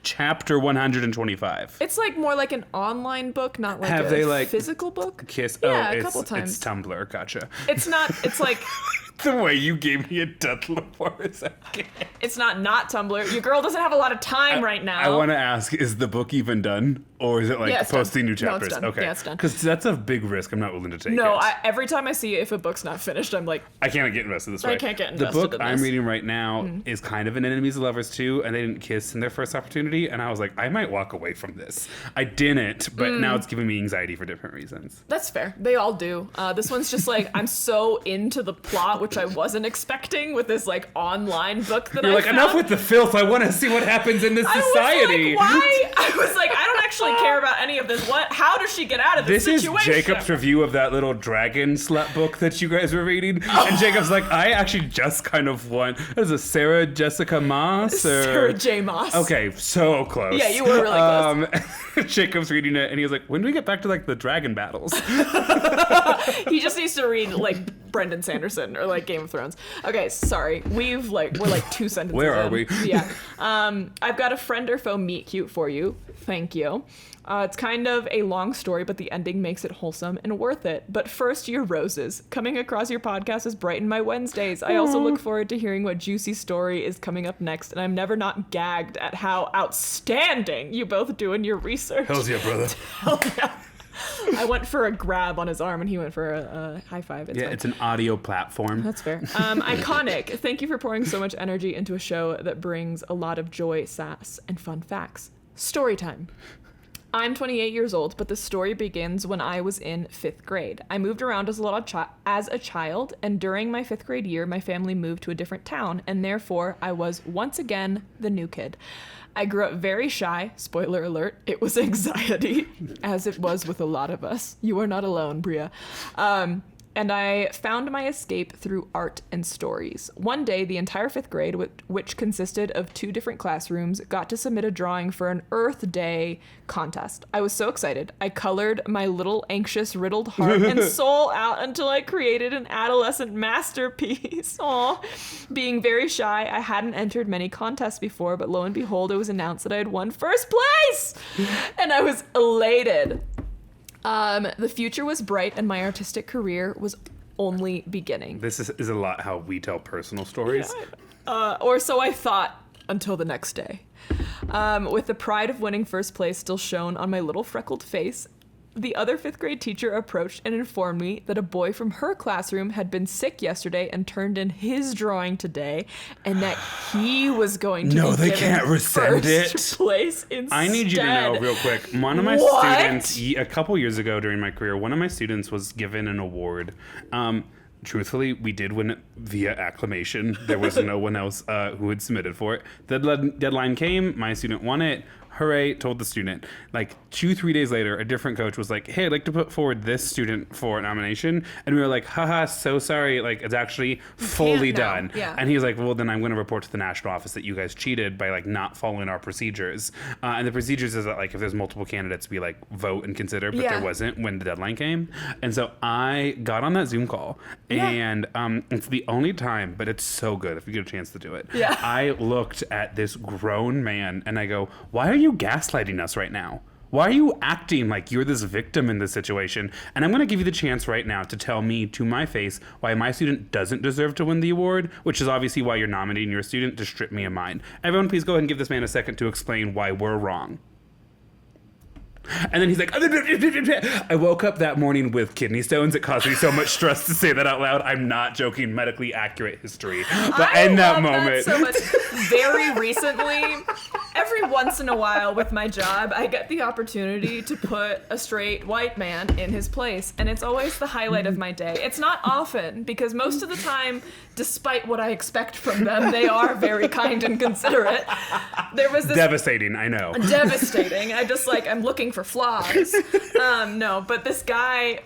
Chapter 125. It's like more like an online book, not like a physical book. Kiss? Yeah, a couple times. It's Tumblr, gotcha. It's not, it's like... The way you gave me a death look for a second. It's not Tumblr. Your girl doesn't have a lot of time right now. I want to ask, is the book even done? Or is it like posting new chapters? No, it's done. Okay. Yeah, it's done. Because that's a big risk I'm not willing to take. No, every time I see if a book's not finished, I'm like... I can't get invested this way. I can't get invested The book in I'm this. reading right now is kind of an enemies to lovers too, and they didn't kiss in their first opportunity, and I was like, I might walk away from this. I didn't, but now it's giving me anxiety for different reasons. That's fair. They all do. This one's just like, I'm so into the plot, which I wasn't expecting with this like online book that You're I like, found. enough with the filth. I want to see what happens in this society. I was like, I don't actually care about any of this. How does she get out of this situation? This is Jacob's review of that little dragon slut book that you guys were reading. And Jacob's like, I actually just kind of want, what is it, Sarah Jessica Moss? Or... Sarah J. Moss. Okay, so close. Yeah, you were really close. Jacob's reading it, and he was like, when do we get back to like the dragon battles? He just needs to read like Brendan Sanderson or like Game of Thrones. Okay, sorry. we're like 2 sentences Where in. are we? Yeah. I've got a friend or foe meet cute for you. Thank you. It's kind of a long story, but the ending makes it wholesome and worth it. But first, your roses. Coming across your podcast has brightened my Wednesdays. I also look forward to hearing what juicy story is coming up next, and I'm never not gagged at how outstanding you both do in your research. Hell's yeah, brother. Hell yeah. I went for a grab on his arm, and he went for a high five. It's fine. It's an audio platform. That's fair. Iconic. Thank you for pouring so much energy into a show that brings a lot of joy, sass, and fun facts. Story time. I'm 28 years old, but the story begins when I was in 5th grade. I moved around as a child, and during my 5th grade year, my family moved to a different town, and therefore I was once again the new kid. I grew up very shy. Spoiler alert, it was anxiety, as it was with a lot of us. You are not alone, Bria. And I found my escape through art and stories. One day, the entire 5th grade, which consisted of 2 different classrooms, got to submit a drawing for an Earth Day contest. I was so excited. I colored my little anxious, riddled heart and soul out until I created an adolescent masterpiece. Aw. Being very shy, I hadn't entered many contests before, but lo and behold, it was announced that I had won 1st place! And I was elated. The future was bright, and my artistic career was only beginning. This is a lot how we tell personal stories. Yeah. Or so I thought until the next day. With the pride of winning 1st place still shown on my little freckled face, the other 5th grade teacher approached and informed me that a boy from her classroom had been sick yesterday and turned in his drawing today, and that he was going to be they given can't resend first it. Place instead. I need you to know real quick. One of my students, a couple years ago during my career, one of my students was given an award. Truthfully, we did win it via acclamation. There was no one else who had submitted for it. The deadline came. My student won it. Hooray, told the student. Like 2-3 days later, a different coach was like, hey, I'd like to put forward this student for a nomination. And we were like, haha, so sorry. Like, it's actually fully done. Yeah. And he was like, well, then I'm going to report to the national office that you guys cheated by like not following our procedures. And the procedures is that like if there's multiple candidates, we like vote and consider, but there wasn't when the deadline came. And so I got on that Zoom call and it's the only time, but it's so good if you get a chance to do it. Yeah. I looked at this grown man and I go, why are you gaslighting us right now? Why are you acting like you're this victim in this situation? And I'm going to give you the chance right now to tell me to my face why my student doesn't deserve to win the award, which is obviously why you're nominating your student to strip me of mine. Everyone, please go ahead and give this man a second to explain why we're wrong. And then he's like, I woke up that morning with kidney stones. It caused me so much stress to say that out loud. I'm not joking. Medically accurate history. But in that moment. That so much. Very recently, every once in a while with my job, I get the opportunity to put a straight white man in his place. And it's always the highlight of my day. It's not often, because most of the time, despite what I expect from them, they are very kind and considerate. There was this devastating, I know. Devastating. I'm looking for flaws. No, but this guy,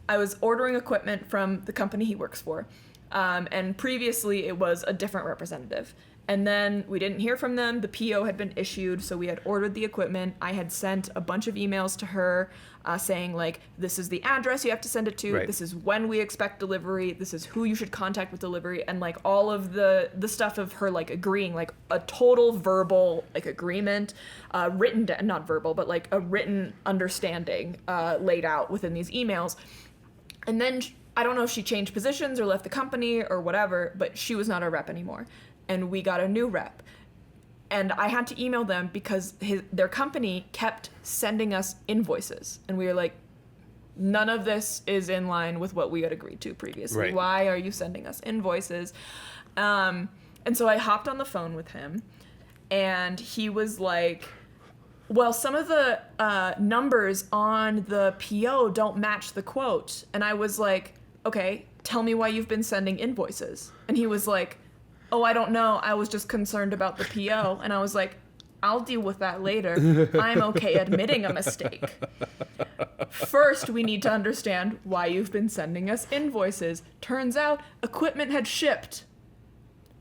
I was ordering equipment from the company he works for. And previously it was a different representative. And then we didn't hear from them. The PO had been issued, so we had ordered the equipment. I had sent a bunch of emails to her saying, like, this is the address you have to send it to. Right. This is when we expect delivery. This is who you should contact with delivery. And, like, all of the stuff of her, like, agreeing, like, a total verbal, like, agreement, written, not verbal, but, like, a written understanding laid out within these emails. And then I don't know if she changed positions or left the company or whatever, but she was not our rep anymore. And we got a new rep. And I had to email them because their company kept sending us invoices. And we were like, none of this is in line with what we had agreed to previously. Right. Why are you sending us invoices? And so I hopped on the phone with him. And he was like, well, some of the numbers on the PO don't match the quote. And I was like, okay, tell me why you've been sending invoices. And he was like, oh, I don't know. I was just concerned about the PO. And I was like, I'll deal with that later. I'm okay admitting a mistake. First, we need to understand why you've been sending us invoices. Turns out, equipment had shipped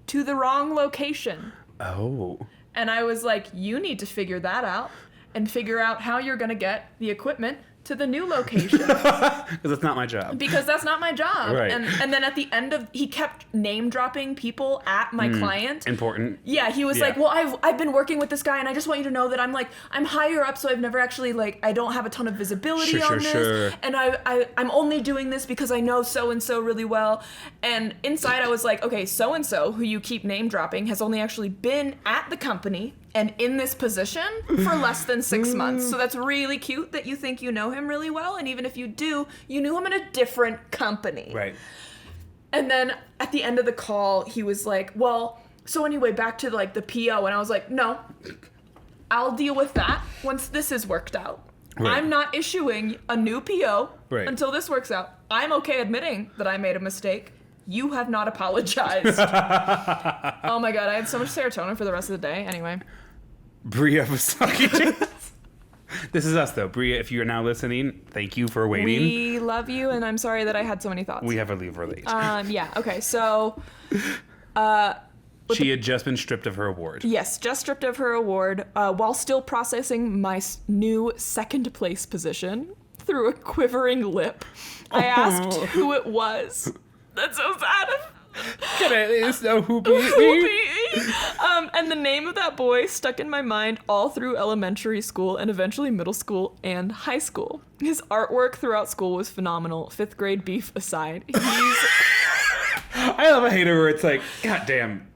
to the wrong location. Oh. And I was like, you need to figure that out and figure out how you're going to get the equipment to the new location. Because that's not my job. Because that's not my job. Right. And then at the end of, he kept name dropping people at my client. Important. Yeah, he was like, well, I've been working with this guy, and I just want you to know that I'm higher up, so I've never actually, I don't have a ton of visibility on this. Sure. And I'm only doing this because I know so-and-so really well. And inside I was like, okay, so-and-so, who you keep name dropping, has only actually been at the company and in this position for less than 6 months. So that's really cute that you think you know him really well. And even if you do, you knew him in a different company. Right. And then at the end of the call, he was like, well, so anyway, back to the PO. And I was like, no, I'll deal with that once this is worked out. Right. I'm not issuing a new PO until this works out. I'm okay admitting that I made a mistake. You have not apologized. Oh my God, I had so much serotonin for the rest of the day. Anyway. Bria was talking to us. This is us, though. Bria, if you're now listening, thank you for waiting. We love you, and I'm sorry that I had so many thoughts. We have a leave her late. Yeah, okay, so... she had just been stripped of her award. Yes, just stripped of her award while still processing my new second place position through a quivering lip. I asked who it was. That's so sad. Can I at least know who beat me? And the name of that boy stuck in my mind all through elementary school and eventually middle school and high school. His artwork throughout school was phenomenal, 5th grade beef aside. I love a hater where it's like, God damn.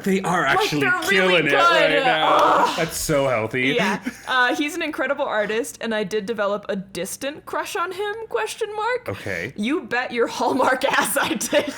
They are actually killing really it right now. That's so healthy. Yeah. He's an incredible artist, and I did develop a distant crush on him, ? Okay. You bet your Hallmark ass I did.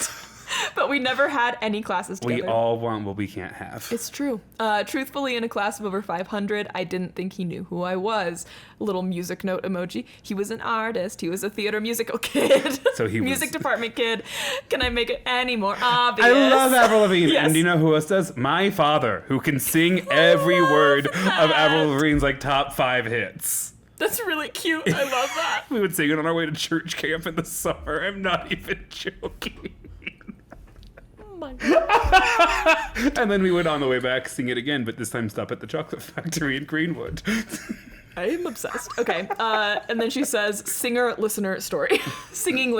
But we never had any classes together. We all want what we can't have. It's true. Truthfully, in a class of over 500, I didn't think he knew who I was. Little music note emoji. He was an artist. He was a theater musical kid. So he music department kid. Can I make it any more obvious? I love Avril Lavigne. Yes. And do you know who else does? My father, who can sing every word of Avril Lavigne's top 5 hits. That's really cute. I love that. We would sing it on our way to church camp in the summer. I'm not even joking. My God. And then we would on the way back sing it again, but this time stop at the chocolate factory in Greenwood. I am obsessed. Okay. And then she says, singing listener story. Fast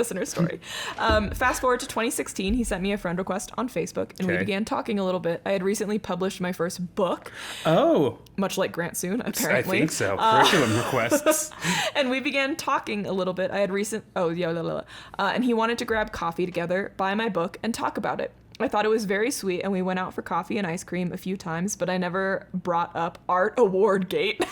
forward to 2016, he sent me a friend request on Facebook, and we began talking a little bit. I had recently published my first book. Oh. Much like Grant soon, apparently. I think so. Curriculum requests. And we began talking a little bit. And he wanted to grab coffee together, buy my book, and talk about it. I thought it was very sweet, and we went out for coffee and ice cream a few times, but I never brought up Art Award Gate.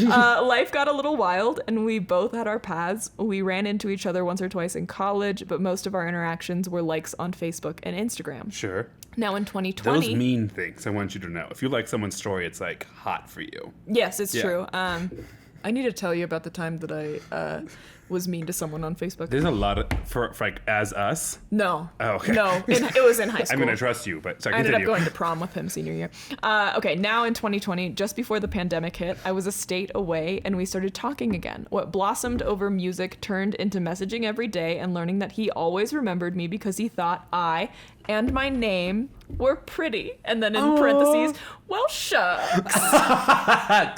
Life got a little wild, and we both had our paths. We ran into each other once or twice in college, but most of our interactions were likes on Facebook and Instagram. Sure. Now in 2020... Those mean things, I want you to know. If you like someone's story, it's hot for you. Yes, it's true. I need to tell you about the time that I was mean to someone on Facebook. There's a lot of for as us. No. Oh, okay. No, it was in high school. I'm gonna trust you, but sorry, I ended continue. up going to prom with him senior year. Okay, now in 2020, just before the pandemic hit, I was a state away, and we started talking again. What blossomed over music turned into messaging every day and learning that he always remembered me because he thought I and my name were pretty. And then in parentheses, well, shucks.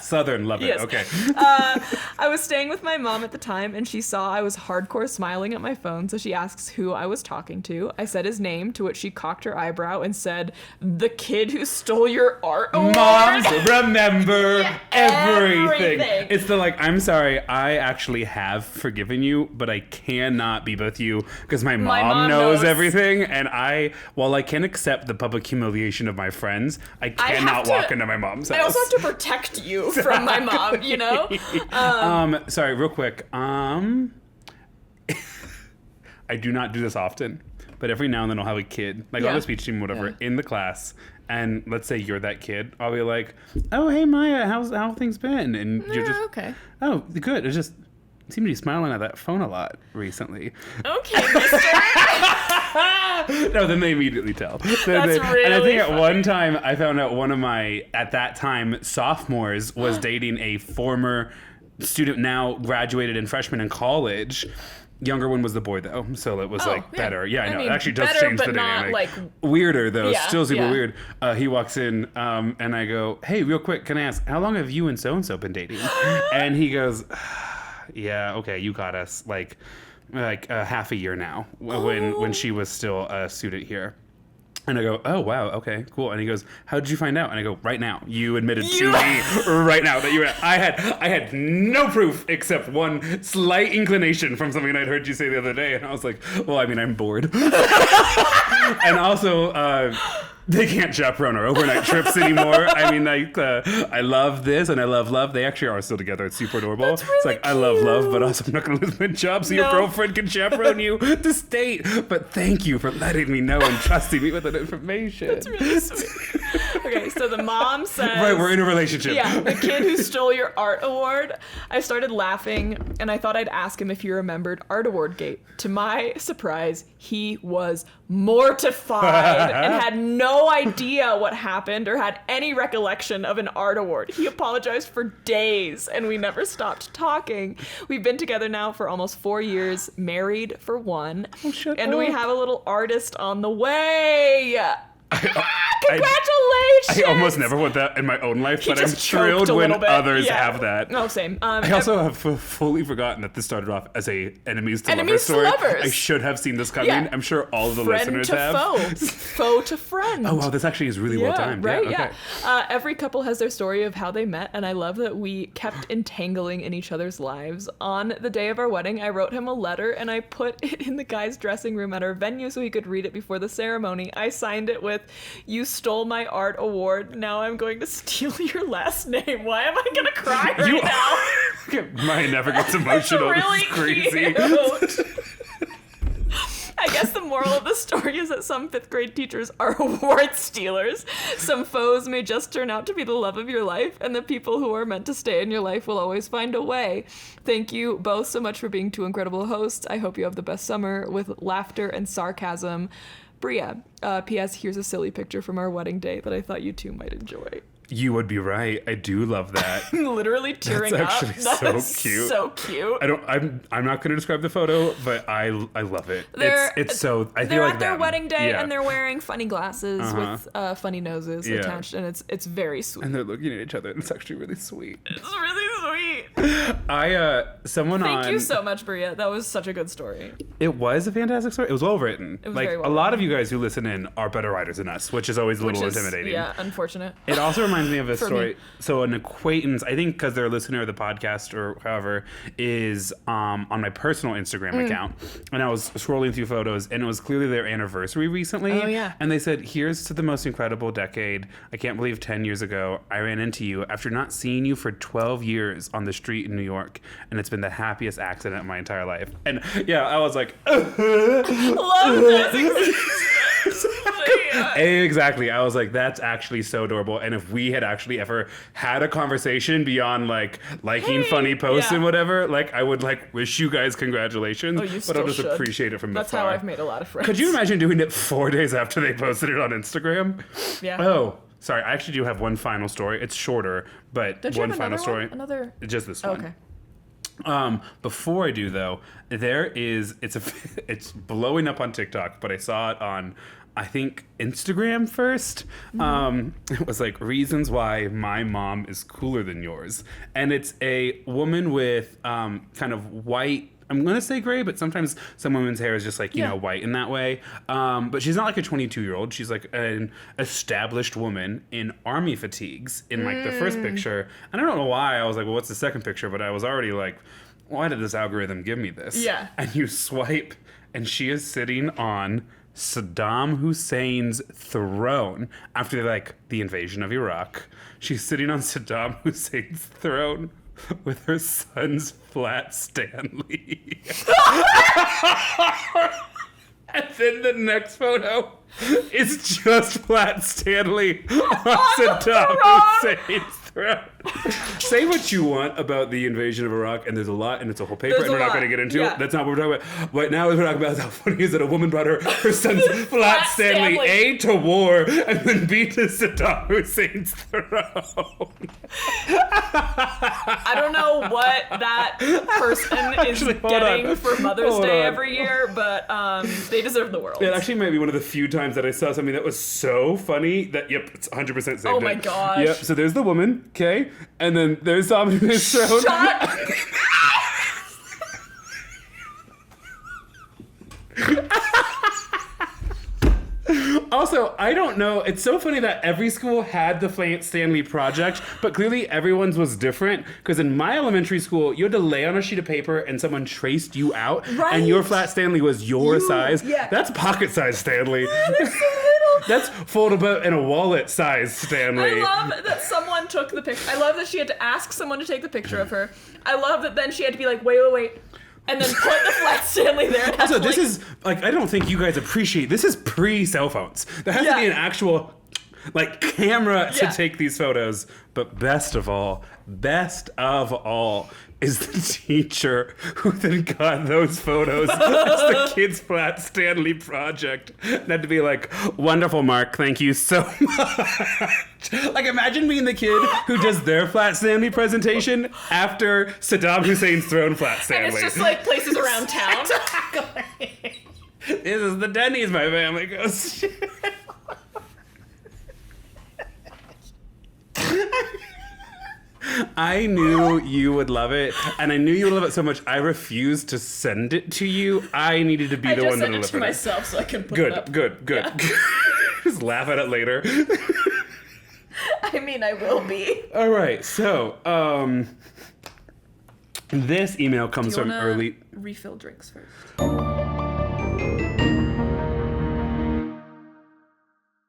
Southern, love it. Yes. Okay. I was staying with my mom at the time, and she saw I was hardcore smiling at my phone, so she asks who I was talking to. I said his name, to which she cocked her eyebrow and said, the kid who stole your art award? Moms remember everything. It's I'm sorry, I actually have forgiven you, but I cannot be with you because my mom knows everything, and while I can accept the public humiliation of my friends, I cannot walk into my mom's house. I also have to protect you from my mom, you know? Sorry, real quick. I do not do this often, but every now and then I'll have a kid, on the speech team, whatever, in the class, and let's say you're that kid. I'll be like, oh, hey, Maia, how things been? And you're just, okay. Oh, good. It's just, seem to be smiling at that phone a lot recently. Okay, mister. No, then they immediately tell. That's really and I think at funny. one time I found out one of my, at that time, sophomores was dating a former student, now graduated and freshman in college. Younger one was the boy, though, so it was better. Yeah, I know. mean, It actually does better, change but the not, dynamic. like, weirder, though. Yeah, Still super yeah. weird. He walks in, and I go, "Hey, real quick, can I ask, how long have you and so-and-so been dating?" And he goes, "Yeah, okay, you got us. Like half a year now, when she was still a student here." And I go, "Oh, wow, okay, cool." And he goes, "How did you find out?" And I go, "Right now. You admitted to me right now that you were." I had no proof except one slight inclination from something I'd heard you say the other day. And I was like, well, I mean, I'm bored. And also, they can't chaperone our overnight trips anymore. I mean, like, I love this and I love love. They actually are still together. It's super adorable. That's really it's like, I love love, but also I'm not going to lose my job so your No. girlfriend can chaperone you to state. But thank you for letting me know and trusting me with that information. That's really sweet. Okay, so the mom says... Right, we're in a relationship. Yeah, the kid who stole your art award. I started laughing, and I thought I'd ask him if he remembered Art Award Gate. To my surprise, he was mortified and had no idea what happened or had any recollection of an art award. He apologized for days, and we never stopped talking. We've been together now for almost 4 years, married for 1, shut and up. we have a little artist on the way. I Congratulations! almost never want that in my own life, but I'm just choked thrilled a when little bit. others Yeah. have that. No, same. I also have fully forgotten that this started off as a enemies to Enemies to lovers story. lovers. I should have seen this coming. Yeah. I'm sure all of the friend listeners to have. foe, foe to friend. Oh wow, this actually is really well timed. Right? Yeah. Yeah. Every couple has their story of how they met, and I love that we kept entangling in each other's lives. On the day of our wedding, I wrote him a letter, and I put it in the guy's dressing room at our venue so he could read it before the ceremony. I signed it with, "You stole my art award. Now I'm going to steal your last name." Why am I gonna cry right now? Mine never gets emotional. Really It's crazy. cute. I guess the moral of the story is that some 5th grade teachers are award stealers. Some foes may just turn out to be the love of your life, and the people who are meant to stay in your life will always find a way. Thank you both so much for being 2 incredible hosts. I hope you have the best summer with laughter and sarcasm. Bria, P.S. Here's a silly picture from our wedding day that I thought you 2 might enjoy. You would be right. I do love that. Literally tearing That's up. actually That's so cute. So cute. I'm not going to describe the photo, but I love it. They're- It's so. I They're feel like at their them. wedding day, Yeah. and they're wearing funny glasses with funny noses Yeah. attached, and it's very sweet. And they're looking at each other, and it's actually really sweet. It's really sweet. Someone on. Thank you so much, Bria. That was such a good story. It was a fantastic story. It was well written. was like very well a lot written. of you guys who listen in are better writers than us, which is always a little Which is, intimidating. yeah, unfortunate. It also reminds me of a For story. me. So an acquaintance, I think because they're a listener of the podcast or however, is on my personal Instagram Mm. account. And I was scrolling through photos, and it was clearly their anniversary recently. Oh, yeah. And they said, "Here's to the most incredible decade. I can't believe 10 years ago I ran into you after not seeing you for 12 years on the street in New York. And it's been the happiest accident of my entire life." And yeah, I was like, Love this. exactly. I was like, that's actually so adorable. And if we had actually ever had a conversation beyond like liking Hey, funny posts yeah. and whatever, like I would like wish you guys congratulations, Oh, you but I'll still just should. appreciate it from That's afar. how I've made a lot of friends. Could you imagine doing it 4 days after they posted it on Instagram? Yeah. Oh, sorry. I actually do have one final story. It's shorter, but Don't you one have final another story. one? Another. Just this Oh, one. okay. Before I do though, it's blowing up on TikTok, but I saw it on, I think, Instagram first. It was like reasons why my mom is cooler than yours. And it's a woman with kind of white, I'm going to say gray, but sometimes some women's hair is just like, you know, white in that way. But she's not like a 22-year-old. She's like an established woman in army fatigues in like the first picture. And I don't know why. I was like, well, what's the second picture? But I was already like, why did this algorithm give me this? Yeah. And you swipe, and she is sitting on Saddam Hussein's throne after like the invasion of Iraq. She's sitting on Saddam Hussein's throne with her son's flat Stanley. And then the next photo is just flat Stanley on Saddam Hussein's throne. Say what you want about the invasion of Iraq, and there's a lot, and it's a whole paper, and we're not going to get into it. That's not what we're talking about. Right now, we're talking about how funny is that a woman brought her son's flat Stanley A to war, and then B to Saddam Hussein's throne. I don't know what that person is getting for Mother's Day every year, but they deserve the world. It actually might be one of the few times that I saw something that was so funny that, yep, it's 100% saved. Oh my gosh. Yep, so there's the woman, okay? And then there's Dominic in his throne. Also, I don't know. It's so funny that every school had the Flat Stanley project, but clearly everyone's was different. Because in my elementary school, you had to lay on a sheet of paper and someone traced you out, and your Flat Stanley was your size. Yeah. That's pocket size Stanley. They're so little. That's foldable in a wallet size Stanley. I love that someone took the picture. I love that she had to ask someone to take the picture of her. I love that then she had to be like, wait. And then put the Flat Stanley there. Also, this is, like, I don't think you guys appreciate, this is pre-cell phones. There has to be an actual, like, camera to take these photos. But best of all is the teacher who then got those photos as the kids' Flat Stanley project. And had to be like, wonderful, Mark, thank you so much. Like, imagine being the kid who does their Flat Stanley presentation after Saddam Hussein's throne Flat Stanley. And it's just like places around town. Exactly. This is the Denny's my family goes. I knew you would love it, and I knew you would love it so much, I refused to send it to you. I needed to be the one to deliver it. I just sent it to myself so I can put it up. Good. Yeah. Just laugh at it later. I mean, I will be. All right, so, this email comes from early... refill drinks first.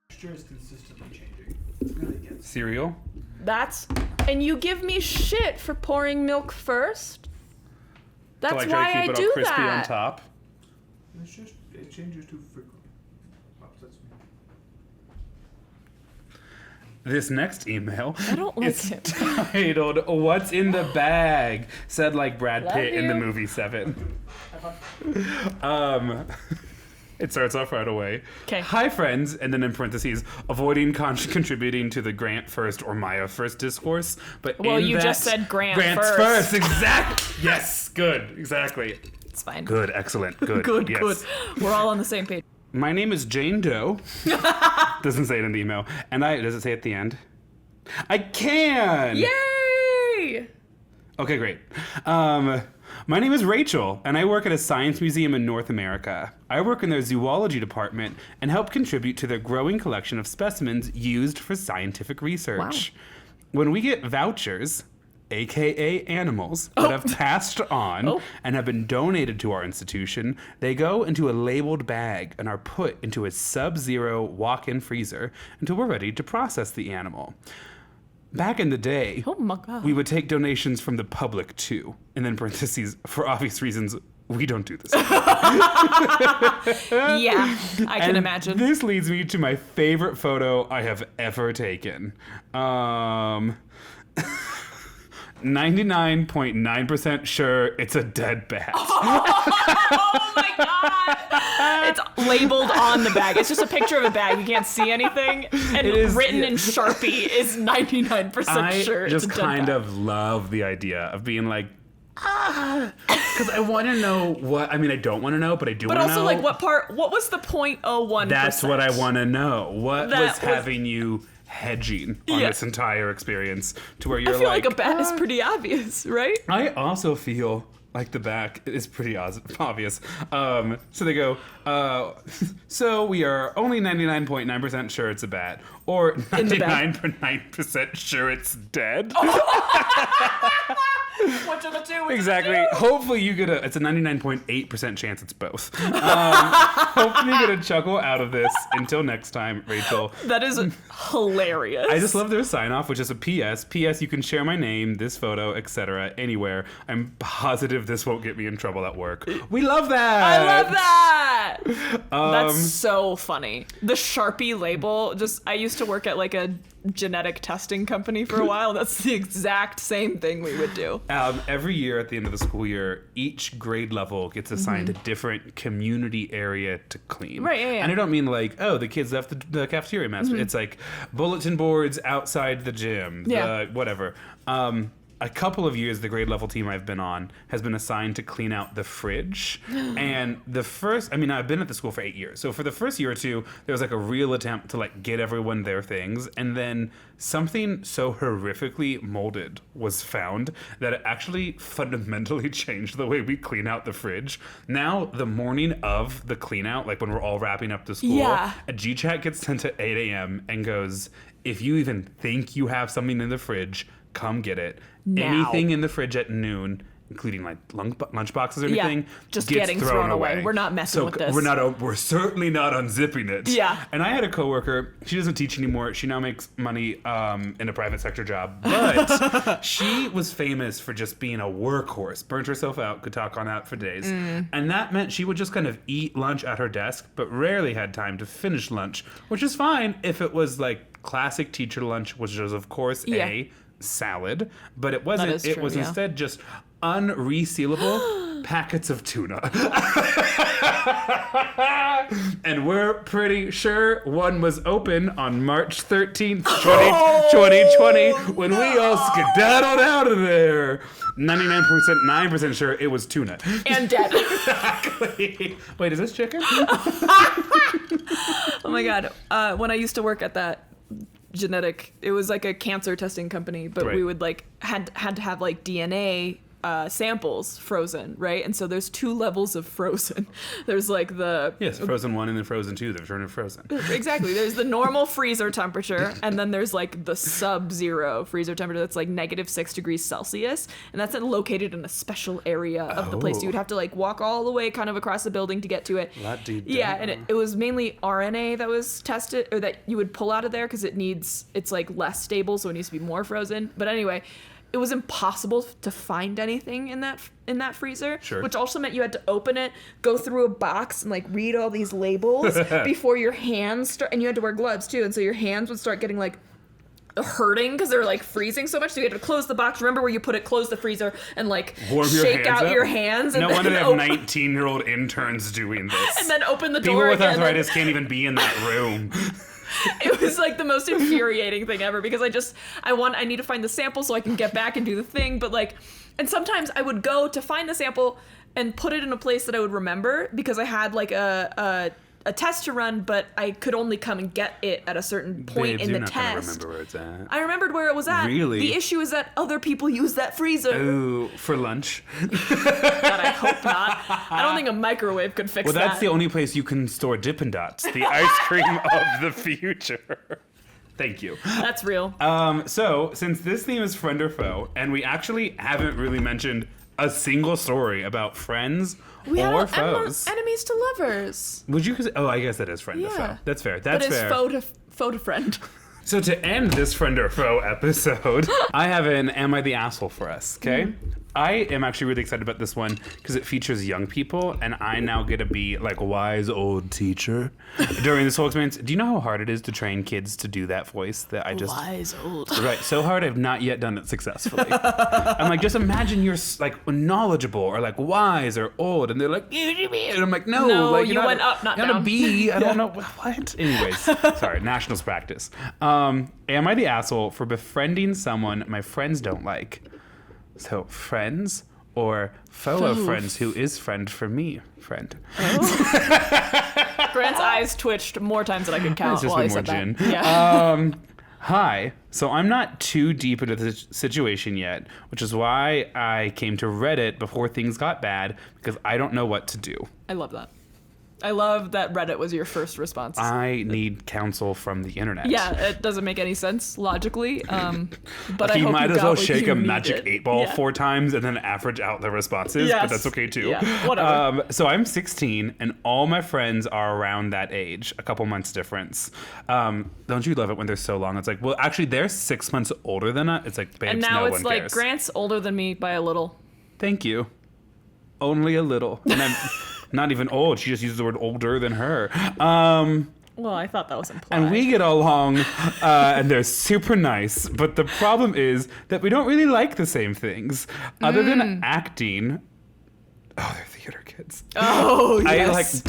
Texture is consistently changing. It's really good. Cereal? And you give me shit for pouring milk first? That's like, why I do that. Keep it all crispy on top. It's just, it changes too frequently. Upsets me. This next email I don't like is it. titled, What's in the Bag? Said like Brad Love Pitt in the you. movie Seven. It starts off right away. Okay. Hi, friends, and then in parentheses, avoiding contributing to the Grant first or Maia first discourse. But well, you just said Grant first. Exactly. Yes, good. Exactly. It's fine. Good, excellent, good. Good. We're all on the same page. My name is Jane Doe. Doesn't say it in the email. And does it say at the end? I can! Yay! Okay, great. My name is Rachel, and I work at a science museum in North America. I work in their zoology department and help contribute to their growing collection of specimens used for scientific research. Wow. When we get vouchers, aka animals, that have passed on and have been donated to our institution, they go into a labeled bag and are put into a sub-zero walk-in freezer until we're ready to process the animal. Back in the day, we would take donations from the public too. And then parentheses, for obvious reasons, we don't do this. Yeah, I can imagine. This leads me to my favorite photo I have ever taken. 99.9% sure it's a dead bat. Oh my god! It's labeled on the bag. It's just a picture of a bag. You can't see anything. And written in Sharpie is 99% sure it's a dead bat. I just kind of love the idea of being like, because I want to know what, I mean, I don't want to know, but I do want to know. But also, like, what was the 0.01%? That's what I want to know. What was having you hedging on this entire experience to where you're like... I feel like a bat is pretty obvious, right? I also feel like the back is pretty obvious. So they go, so we are only 99.9% sure it's a bat, or 99.9% sure it's dead. Which of the two? Exactly. Hopefully you get it's a 99.8% chance it's both. Hopefully you get a chuckle out of this. Until next time, Rachel. That is hilarious. I just love their sign off, which is a PS. PS, you can share my name, this photo, etc. anywhere. I'm positive this won't get me in trouble at work. We love that. I love that. bet. That's so funny. The Sharpie label, I used to work at like a genetic testing company for a while. That's the exact same thing we would do. Every year at the end of the school year, each grade level gets assigned a different community area to clean. Right, yeah. And I don't mean like, oh, the kids left the cafeteria mess. It's like bulletin boards outside the gym, whatever. A couple of years, the grade level team I've been on has been assigned to clean out the fridge. And I've been at the school for 8 years. So for the first year or two, there was like a real attempt to like get everyone their things. And then something so horrifically molded was found that it actually fundamentally changed the way we clean out the fridge. Now, the morning of the clean out, like when we're all wrapping up the school, a G-chat gets sent at 8 a.m. and goes, if you even think you have something in the fridge, come get it. Now. Anything in the fridge at noon, including like lunch boxes or anything, just gets getting thrown away. We're not messing with this. We're certainly not unzipping it. Yeah. And I had a coworker. She doesn't teach anymore. She now makes money in a private sector job, but she was famous for just being a workhorse. Burnt herself out. Could talk on that for days. And that meant she would just kind of eat lunch at her desk, but rarely had time to finish lunch, which is fine if it was like classic teacher lunch, which was of course a salad, but it wasn't. It was instead just unresealable packets of tuna. And we're pretty sure one was open on March 13th, 2020, when we all skedaddled out of there. 99% sure it was tuna. And dead. Exactly. Wait, is this chicken? Oh my God. When I used to work at that genetic, it was like a cancer testing company, but we would like had to have like DNA samples frozen, right? And so there's 2 levels of frozen. There's like the frozen 1 and then frozen 2. They're turned frozen. Exactly. There's the normal freezer temperature, and then there's like the sub-zero freezer temperature that's like -6 degrees Celsius, and that's located in a special area of the place. You would have to like walk all the way kind of across the building to get to it. Yeah, and it was mainly RNA that was tested, or that you would pull out of there because it's like less stable, so it needs to be more frozen. But anyway, it was impossible to find anything in that freezer, which also meant you had to open it, go through a box, and like read all these labels before your hands start. And you had to wear gloves too, and so your hands would start getting like hurting because they're like freezing so much. So you had to close the box. Remember where you put it, close the freezer, and like shake out your hands. And no wonder they have 19-year-old interns doing this. And then open the door. People with arthritis can't even be in that room. It was like the most infuriating thing ever because I need to find the sample so I can get back and do the thing. But like, and sometimes I would go to find the sample and put it in a place that I would remember because I had like a test to run, but I could only come and get it at a certain point in the test. Remember where it's at. I remembered where it was at. Really? The issue is that other people use that freezer. Ooh, for lunch? God, I hope not. I don't think a microwave could fix that. Well, that's the only place you can store Dippin' Dots, the ice cream of the future. Thank you. That's real. So, since this theme is friend or foe, and we actually haven't really mentioned a single story about friends or foes. Enemies to lovers. Would you? Oh, I guess that is friend to foe. That's fair. That's fair. But it's foe to friend. So to end this friend or foe episode, I have an Am I the Asshole for us, okay? I am actually really excited about this one because it features young people, and I now get to be like a wise old teacher during this whole experience. Do you know how hard it is to train kids to do that voice that I just... Wise old. Right, so hard I've not yet done it successfully. I'm like, just imagine you're like knowledgeable or like wise or old, and they're like, and I'm like, no like, you went up, not down. You're not a bee. I don't know. What? Anyways, sorry, nationals practice. Am I the asshole for befriending someone my friends don't like? So, friends or foe of friends who is friend for me, friend. Oh. Grant's eyes twitched more times than I could count while he said that. Yeah. Hi. So I'm not too deep into the situation yet, which is why I came to Reddit before things got bad, because I don't know what to do. I love that. I love that Reddit was your first response. I need counsel from the internet. Yeah, it doesn't make any sense logically, but like I hope you might you as got well what shake you a magic needed. 8-ball 4 times and then average out the responses, but that's okay too. Yeah, whatever. So I'm 16 and all my friends are around that age, a couple months difference. Don't you love it when they're so long? It's like, well, actually they're 6 months older than us. It's like, babes, and now no it's one like cares. Grant's older than me by a little. Thank you. Only a little. And Not even old. She just uses the word older than her. Well, I thought that was implied. And we get along, and they're super nice. But the problem is that we don't really like the same things. Other than acting, they're theater kids. Oh, yes. I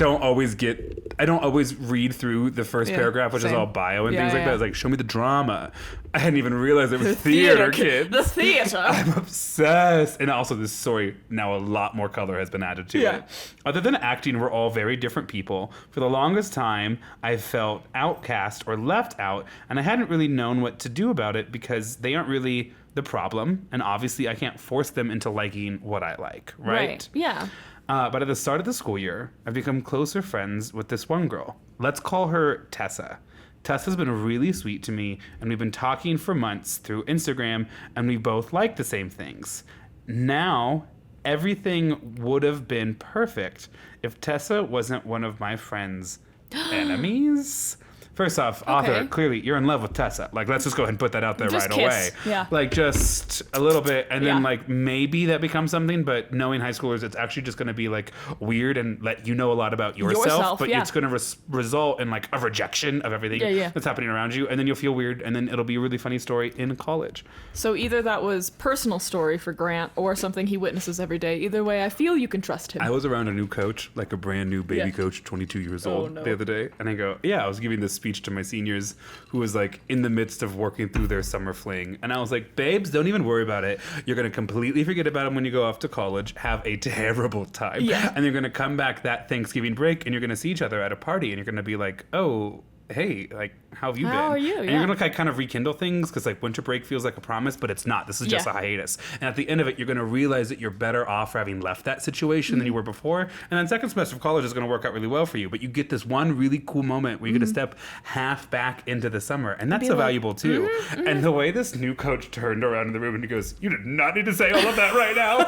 don't always read through the first paragraph, which is all bio and things like that. It's like, show me the drama. I hadn't even realized it was theater kids. The theater. I'm obsessed. And also this story, now a lot more color has been added to it. Other than acting, we're all very different people. For the longest time, I felt outcast or left out, and I hadn't really known what to do about it because they aren't really the problem. And obviously, I can't force them into liking what I like, right? Yeah. But at the start of the school year, I've become closer friends with this one girl. Let's call her Tessa. Tessa's been really sweet to me, and we've been talking for months through Instagram, and we both like the same things. Now, everything would have been perfect if Tessa wasn't one of my friend's enemies. First off, author, clearly you're in love with Tessa. Like, let's just go ahead and put that out there just right kiss. away. Yeah. Like, just a little bit, and then, like, maybe that becomes something, but knowing high schoolers, it's actually just going to be, like, weird and let you know a lot about yourself but it's going to result in, like, a rejection of everything that's happening around you, and then you'll feel weird, and then it'll be a really funny story in college. So either that was personal story for Grant or something he witnesses every day. Either way, I feel you can trust him. I was around a new coach, like a brand new baby coach, 22 years old, the other day, and I go, I was giving this speech to my seniors who was like in the midst of working through their summer fling. And I was like, babes, don't even worry about it. You're going to completely forget about them when you go off to college, have a terrible time. Yeah. And you're going to come back that Thanksgiving break and you're going to see each other at a party and you're going to be like, oh, hey, like, how have you been? How are you? And you're going to like kind of rekindle things because like winter break feels like a promise, but it's not. This is just a hiatus. And at the end of it, you're going to realize that you're better off for having left that situation than you were before. And then second semester of college is going to work out really well for you. But you get this one really cool moment where you get to step half back into the summer. And that's so valuable too. And the way this new coach turned around in the room and he goes, you did not need to say all of that right now.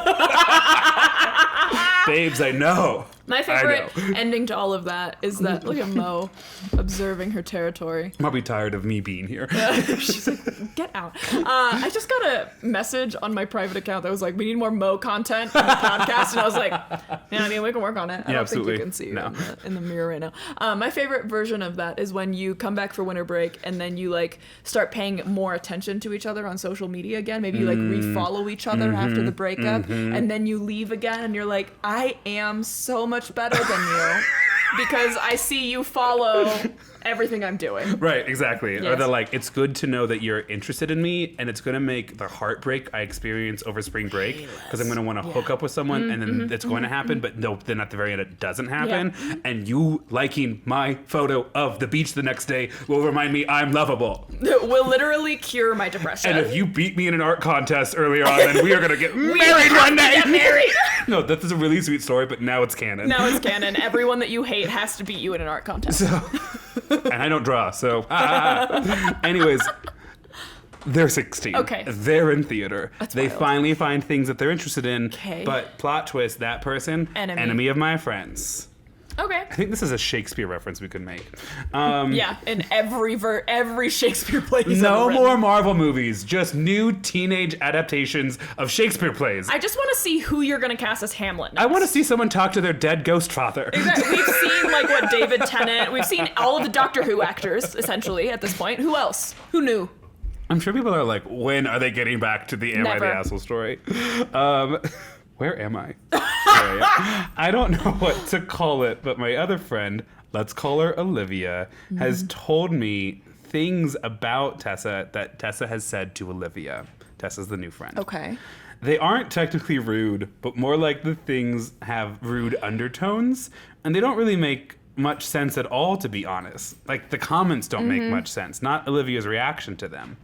Babes, I know. My favorite ending to all of that is that, look at Mo observing her territory. I'm probably tired of me being here. She's like, get out. I just got a message on my private account that was like, we need more Mo content on the podcast. And I was like, I mean, we can work on it. I don't think you can see you in the mirror right now. My favorite version of that is when you come back for winter break and then you like start paying more attention to each other on social media again. Maybe you like refollow each other after the breakup and then you leave again and you're like, I am so much better than you because I see you follow everything I'm doing. Right, exactly. Yes. Or the like, it's good to know that you're interested in me, and it's going to make the heartbreak I experience over spring break because I'm going to want to hook up with someone, and then it's going to happen, but no, then at the very end it doesn't happen. Yeah. And you liking my photo of the beach the next day will remind me I'm lovable. It will literally cure my depression. And if you beat me in an art contest earlier on, then we are going to get married one day. Get married. No, that is a really sweet story, but now it's canon. Now it's canon. Everyone that you hate has to beat you in an art contest. And I don't draw, so... Anyways, they're 16. Okay. They're in theater. That's they wild. finally find things that they're interested in. Okay. But plot twist, that person, enemy of my friends. Okay. I think this is a Shakespeare reference we could make. Yeah, in every Shakespeare play. No more Marvel movies, just new teenage adaptations of Shakespeare plays. I just want to see who you're going to cast as Hamlet next. I want to see someone talk to their dead ghost father. Exactly. We've seen like what David Tennant. We've seen all of the Doctor Who actors essentially at this point. Who else? Who knew? I'm sure people are like, when are they getting back to the Am I the Asshole story? Where am I? Sorry. I don't know what to call it, but my other friend, let's call her Olivia, has told me things about Tessa that Tessa has said to Olivia. Tessa's the new friend. Okay. They aren't technically rude, but more like the things have rude undertones, and they don't really make much sense at all, to be honest. Like, the comments don't make much sense, not Olivia's reaction to them.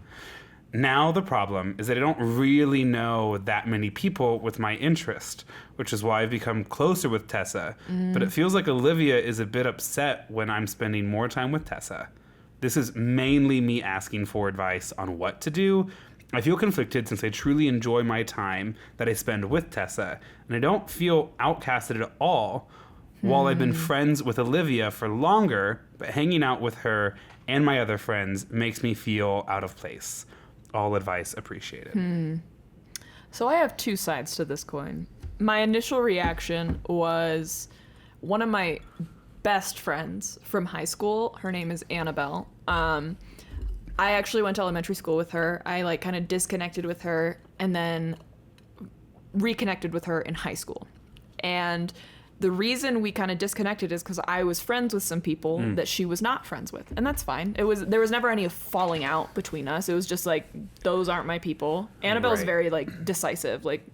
Now the problem is that I don't really know that many people with my interest, which is why I've become closer with Tessa. But it feels like Olivia is a bit upset when I'm spending more time with Tessa. This is mainly me asking for advice on what to do. I feel conflicted since I truly enjoy my time that I spend with Tessa, and I don't feel outcasted at all. While I've been friends with Olivia for longer, but hanging out with her and my other friends makes me feel out of place. All advice appreciated. So I have two sides to this coin. My initial reaction was, one of my best friends from high school, her name is Annabelle. I actually went to elementary school with her. I like kind of disconnected with her and then reconnected with her in high school. And the reason we kind of disconnected is because I was friends with some people that she was not friends with, and that's fine. There was never any falling out between us. It was just like, those aren't my people. Annabelle's Right. very like decisive. Like,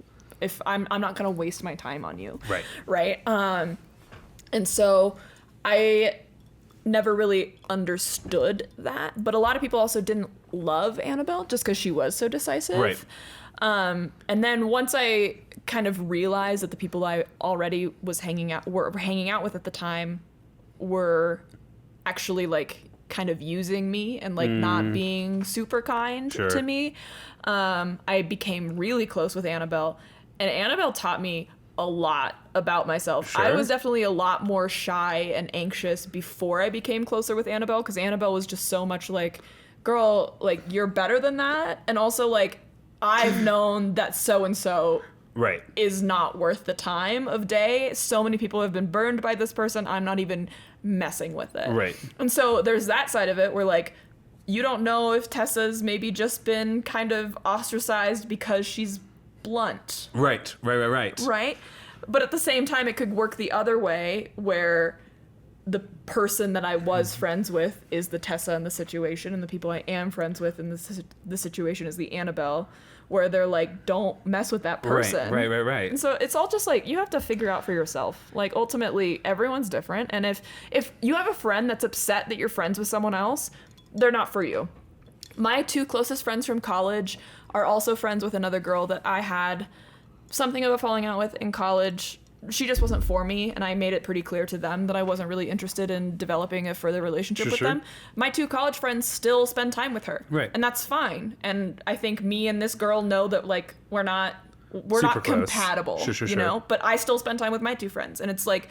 if I'm not gonna waste my time on you. Right. And so I never really understood that, but a lot of people also didn't love Annabelle just because she was so decisive. Right. And then once I kind of realized that the people I already was hanging out with at the time were actually like kind of using me and like not being super kind to me, I became really close with Annabelle, and Annabelle taught me a lot about myself. I was definitely a lot more shy and anxious before I became closer with Annabelle, because Annabelle was just so much like, girl, like, you're better than that, and also like, I've known that so-and-so Right. is not worth the time of day. So many people have been burned by this person. I'm not even messing with it. Right. And so there's that side of it where like, you don't know if Tessa's maybe just been kind of ostracized because she's blunt. Right. Right? But at the same time, it could work the other way where the person that I was friends with is the Tessa in the situation, and the people I am friends with in the situation is the Annabelle, where they're like, don't mess with that person. Right. And so it's all just like, you have to figure out for yourself. Like, ultimately, everyone's different. And if you have a friend that's upset that you're friends with someone else, they're not for you. My two closest friends from college are also friends with another girl that I had something of a falling out with in college. She just wasn't for me, and I made it pretty clear to them that I wasn't really interested in developing a further relationship with them. My two college friends still spend time with her. Right. And that's fine. And I think me and this girl know that, like, we're not Super close. compatible, you know? But I still spend time with my two friends. And it's like,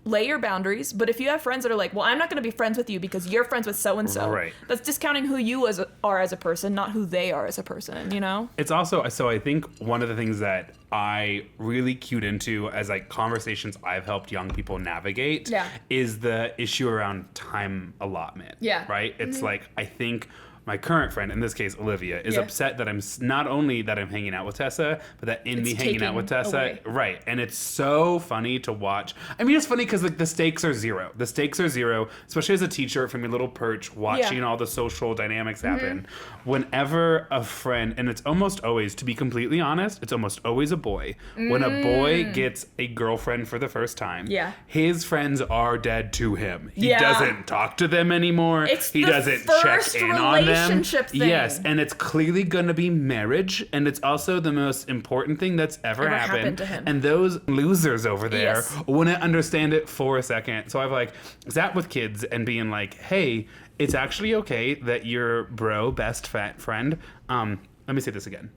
lay your boundaries. But if you have friends that are like, well, I'm not going to be friends with you because you're friends with so-and-so. Right. That's discounting who you are as a person, not who they are as a person, you know? It's also, so I think one of the things that I really cued into as like conversations I've helped young people navigate is the issue around time allotment. Yeah. Right? It's like, I think my current friend, in this case Olivia, is upset that I'm not only that I'm hanging out with Tessa, but that in me hanging out with Tessa, away. right? And it's so funny to watch. I mean, it's funny because like the stakes are zero. The stakes are zero, especially as a teacher from your little perch, watching all the social dynamics happen. Whenever a friend, and it's almost always, to be completely honest, it's almost always a boy. When a boy gets a girlfriend for the first time, his friends are dead to him. He doesn't talk to them anymore. He doesn't check in on them. Relationship thing. Yes, and it's clearly going to be marriage, and it's also the most important thing that's ever happened to him. And those losers over there wouldn't understand it for a second. So I've like sat with kids and being like, hey, it's actually okay that your bro best friend, let me say this again.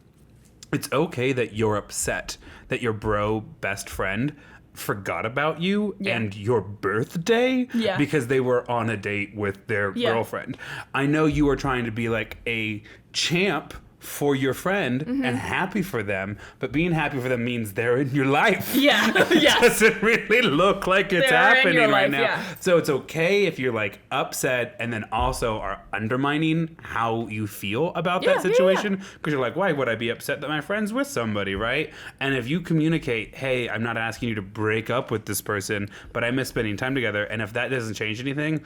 It's okay that you're upset that your bro best friend forgot about you and your birthday because they were on a date with their girlfriend. I know you are trying to be like a champ for your friend and happy for them, but being happy for them means they're in your life. It doesn't really look like it's happening right now. So it's okay if you're like upset and then also are undermining how you feel about that situation, because you're like, why would I be upset that my friend's with somebody, right? And if you communicate, hey, I'm not asking you to break up with this person, but I miss spending time together, and if that doesn't change anything,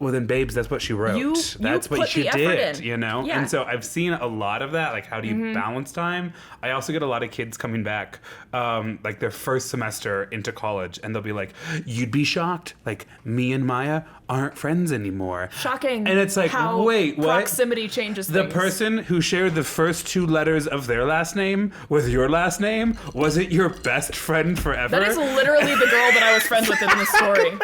well then, babes, that's what she wrote. That's what she did, you know? Yeah. And so I've seen a lot of that, like how do you balance time? I also get a lot of kids coming back, like their first semester into college, and they'll be like, you'd be shocked, like me and Maia aren't friends anymore. Shocking. And it's like, how wait, what? Proximity changes things. The person who shared the first two letters of their last name with your last name, was it your best friend forever? That is literally the girl that I was friends with in the story.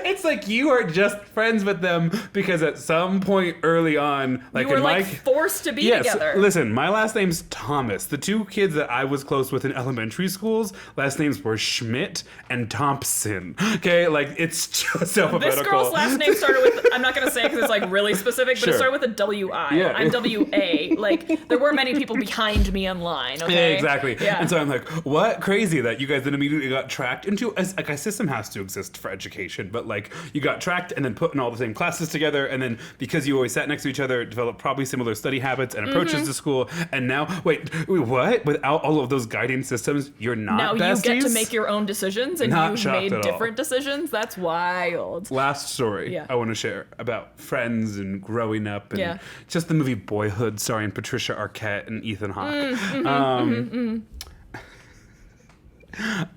It's like you are just friends with them because at some point early on, like you were in like my forced to be yes, together. listen, my last name's Thomas. The two kids that I was close with in elementary schools, last names were Schmidt and Thompson. Okay, like it's just alphabetical. This girl's last name started with, I'm not going to say because it's like really specific, but Sure. it started with a W-I. Yeah. I'm W-A. Like, there weren't many people behind me in line, okay? Yeah, exactly. Yeah. And so I'm like, what crazy that you guys then immediately got tracked into, like a system has to exist for education, but like you got tracked and then put in all the same classes together, and then because you always sat next to each other, developed probably similar study habits and approaches to school, and now, wait, what? Without all of those guiding systems, you're not Now besties? you get to make your own decisions, and Not you've shocked made at all. different decisions. That's wild. Last story Yeah. I want to share about friends and growing up and Yeah. just the movie Boyhood starring Patricia Arquette and Ethan Hawke.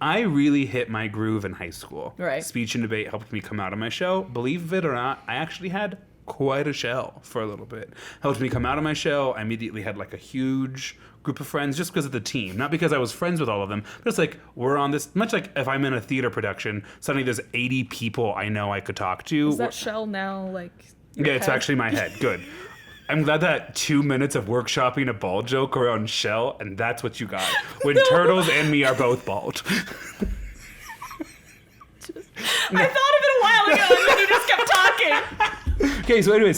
I really hit my groove in high school. Right. Speech and debate helped me come out of my shell. Believe it or not, I actually had quite a shell for a little bit. Helped me come out of my shell. I immediately had like a huge group of friends just because of the team. Not because I was friends with all of them, but it's like we're on this, much like if I'm in a theater production, suddenly there's 80 people I know I could talk to. Is that shell now, like... your Yeah, it's head? actually my head. Good. I'm glad that 2 minutes of workshopping a bald joke around shell, and that's what you got. When Turtles and me are both bald. I thought of it a while ago, and then you just kept talking. Okay, so anyway,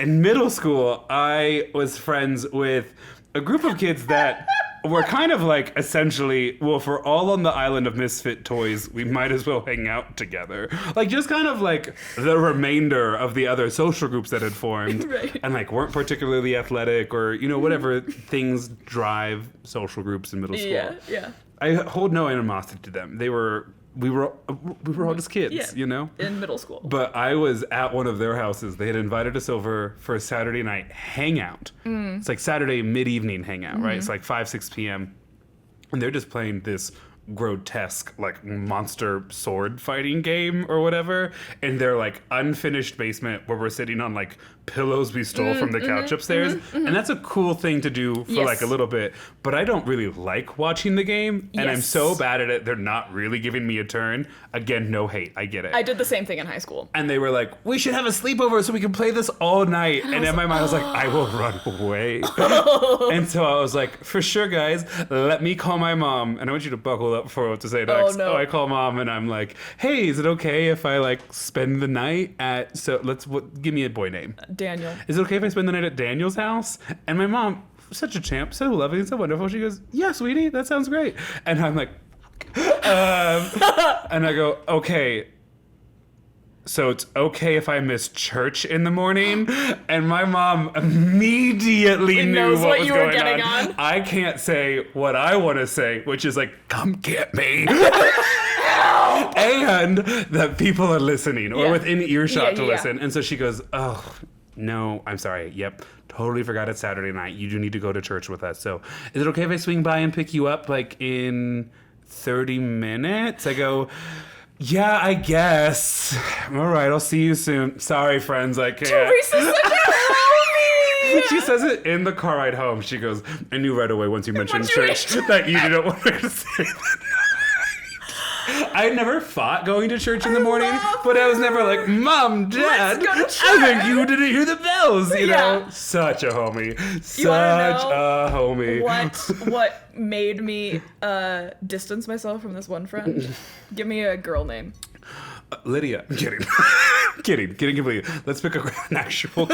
in middle school, I was friends with a group of kids that were kind of like essentially, well, if we're all on the island of misfit toys, we might as well hang out together. Like just kind of like the remainder of the other social groups that had formed, Right. and like weren't particularly athletic or whatever things drive social groups in middle school. Yeah. I hold no animosity to them. We were all just kids, Yeah. In middle school. But I was at one of their houses. They had invited us over for a Saturday night hangout. It's like Saturday mid-evening hangout, right? It's like 5, 6 p.m. And they're just playing this grotesque, like, monster sword fighting game or whatever. In their, like, unfinished basement where we're sitting on, like, pillows we stole from the couch upstairs. And that's a cool thing to do for, like, a little bit. But I don't really like watching the game. And I'm Yes. so bad at it, they're not really giving me a turn. Again, no hate. I get it. I did the same thing in high school. And they were like, we should have a sleepover so we can play this all night. And in my mind, I was like, I will run away. And so I was like, for sure, guys, let me call my mom. And I want you to buckle up for what to say next. no. I call mom and I'm like, hey, is it okay if I like spend the night at, give me a boy name. Daniel. Is it okay if I spend the night at Daniel's house? And my mom, such a champ, so loving, so wonderful. She goes, yeah, sweetie, that sounds great. And I'm like, and I go, okay, so it's okay if I miss church in the morning? And my mom immediately knew knows what what was you were going getting on. on. I can't say what I want to say, which is like, come get me. And that people are listening or Yeah. within earshot to Yeah. listen. And so she goes, oh, no, I'm sorry. Yep. Totally forgot it's Saturday night. You do need to go to church with us. So is it okay if I swing by and pick you up like in 30 minutes? I go, yeah, I guess. All right, I'll see you soon. Sorry, friends, I can't. Teresa's such a homie! She says it in the car ride home. She goes, I knew right away once you mentioned Once you church that you didn't want me to say that. I never fought going to church in the morning, but I was never like, Mom, Dad, Let's go to I think church." you didn't hear the bells, you Yeah. know? Such a homie. You wanna Such know a homie. what made me distance myself from this one friend? Give me a girl name. Lydia. I'm kidding. kidding completely. Let's pick an actual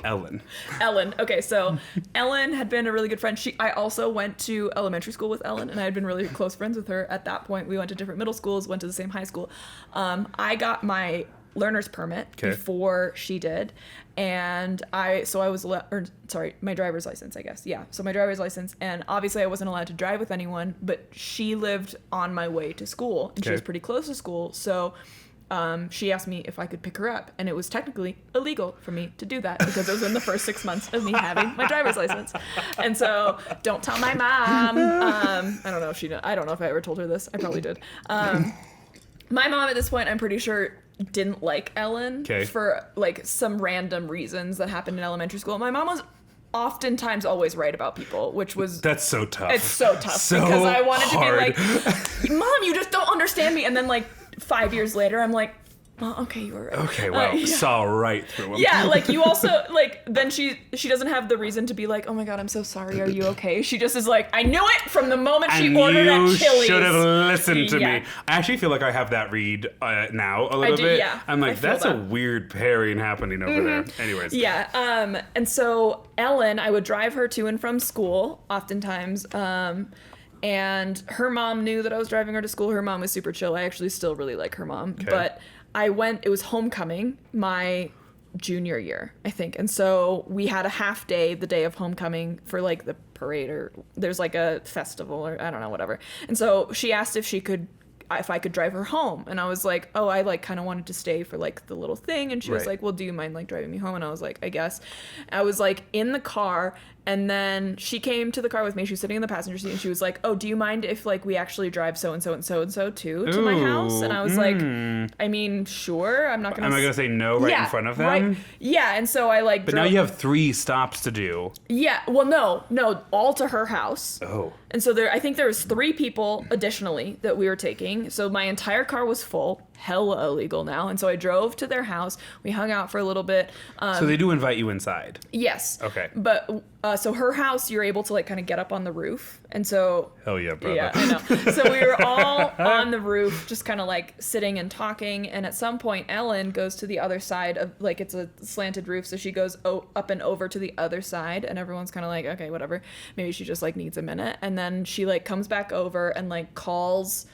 Ellen. Ellen. Okay, so Ellen had been a really good friend. I also went to elementary school with Ellen, and I had been really close friends with her at that point. We went to different middle schools, went to the same high school. I got my learner's permit before she did, and my driver's license, I guess. Yeah, so my driver's license, and obviously I wasn't allowed to drive with anyone, but she lived on my way to school, and she was pretty close to school, so she asked me if I could pick her up, and it was technically illegal for me to do that because it was in the first 6 months of me having my driver's license. And so, don't tell my mom. I don't know if she knew. I don't know if I ever told her this. I probably did. My mom at this point, I'm pretty sure, didn't like Ellen for like some random reasons that happened in elementary school. My mom was oftentimes always right about people, which was... That's so tough. It's so tough So because I wanted hard. to be like, Mom, you just don't understand me. And then like 5 years later, I'm like, well, okay, you were right. Okay, wow, saw right through him. Yeah, like you also like then she doesn't have the reason to be like, oh my god, I'm so sorry. Are you okay? She just is like, I knew it from the moment she ordered at Chili's. You should have listened to me. I actually feel like I have that read now a little bit. Yeah, I'm like, that's a weird pairing happening over there. Anyways. Yeah. And so Ellen, I would drive her to and from school oftentimes. And her mom knew that I was driving her to school. Her mom was super chill. I actually still really like her mom, but it was homecoming my junior year, I think. And so we had a half day, the day of homecoming, for like the parade, or there's like a festival, or I don't know, whatever. And so she asked if I could drive her home. And I was like, oh, I like kind of wanted to stay for like the little thing. And she was like, well, do you mind like driving me home? And I was like, I guess. I was like in the car, and then she came to the car with me. She was sitting in the passenger seat, and she was like, oh, do you mind if like we actually drive so and so and so and so too to my house? And I was like, I mean, sure. I'm not gonna say no in front of them. Right. Yeah. And so I like. But now you have 3 stops to do. Yeah. Well, no, all to her house. Oh. And so I think there was 3 people additionally that we were taking. So my entire car was full, hella illegal now. And so I drove to their house. We hung out for a little bit. So they do invite you inside. Yes. Okay. But so her house, you're able to like kind of get up on the roof. And so. Hell yeah, brother. Yeah, I know. So we were all on the roof, just kind of like sitting and talking. And at some point, Ellen goes to the other side of like, it's a slanted roof. So she goes up and over to the other side. And everyone's kind of like, okay, whatever. Maybe she just like needs a minute. And then she like comes back over and like calls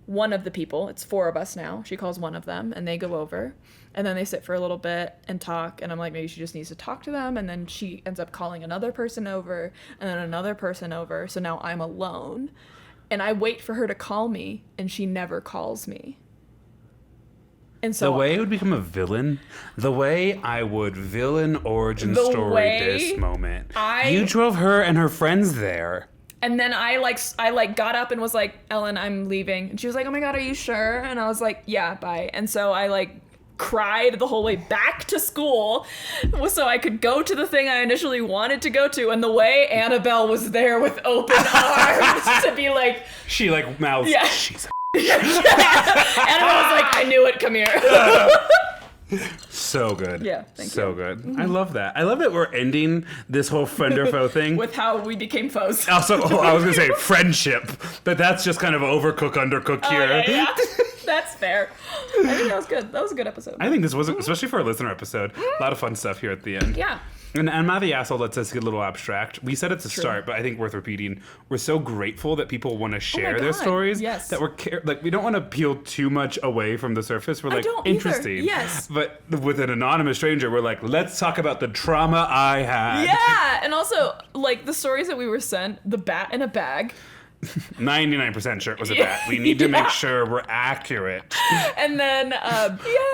one of the people. It's 4 of us now. She calls one of them, and they go over, and then they sit for a little bit and talk. And I'm like, maybe she just needs to talk to them. And then she ends up calling another person over, and then another person over. So now I'm alone, and I wait for her to call me, and she never calls me. And so the way I would become a villain, the way I would villain origin story this moment. You drove her and her friends there. And then I got up and was like, Ellen, I'm leaving. And she was like, oh my God, are you sure? And I was like, yeah, bye. And so I like cried the whole way back to school so I could go to the thing I initially wanted to go to. And the way Annabelle was there with open arms to be like. She like mouths, yeah. She's Annabelle was like, I knew it, come here. So good. Yeah, thank you. So good. I love that. I love that we're ending this whole friend or foe thing. With how we became foes. Also, I was going to say friendship, but that's just kind of overcook, undercook here. Yeah. That's fair. I think that was good. That was a good episode. I think this was, especially for a listener episode, a lot of fun stuff here at the end. Yeah. And Am I the Asshole lets us get a little abstract. We said at the start, but I think worth repeating. We're so grateful that people want to share their stories. Yes. That we don't want to peel too much away from the surface. We're like, interesting. Either. Yes. But with an anonymous stranger, we're like, let's talk about the trauma I had. Yeah. And also, like, the stories that we were sent, the bat in a bag. 99% sure it was a bat. We need to make sure we're accurate. And then,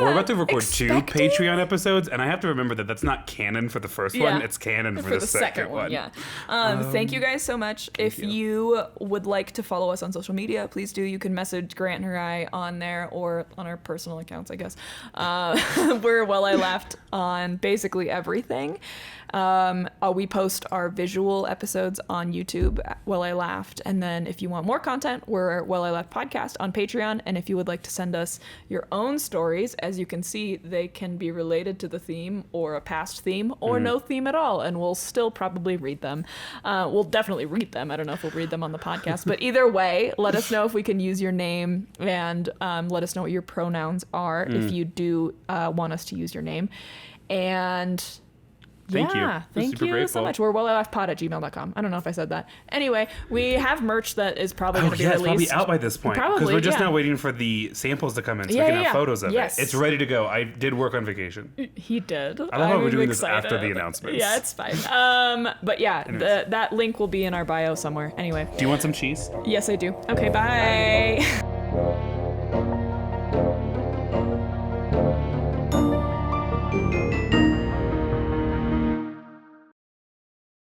we're about to record 2 Patreon episodes, and I have to remember that that's not canon for the first one. It's canon for the second one. Yeah. Thank you guys so much. If you would like to follow us on social media, please do. You can message Grant and I on there or on our personal accounts, I guess. We're Well I Laughed on basically everything. We post our visual episodes on YouTube, Well I Laughed, and then if you want more content, we're Well I Laughed Podcast on Patreon. And if you would like to send us your own stories, as you can see, they can be related to the theme or a past theme or no theme at all, and we'll still probably read them. We'll definitely read them. I don't know if we'll read them on the podcast, but either way, let us know if we can use your name, and let us know what your pronouns are if you do want us to use your name. And Thank you. Thank you so much. We're wellalaughedpod@gmail.com. I don't know if I said that. Anyway, we have merch that is probably going to be released. It's probably out by this point. Probably, because we're just now waiting for the samples to come in so we can have photos of it. It's ready to go. I did work on vacation. He did. I love how we're doing this after the announcements. Yeah, it's fine. But yeah, that link will be in our bio somewhere. Anyway. Do you want some cheese? Yes, I do. Okay, bye.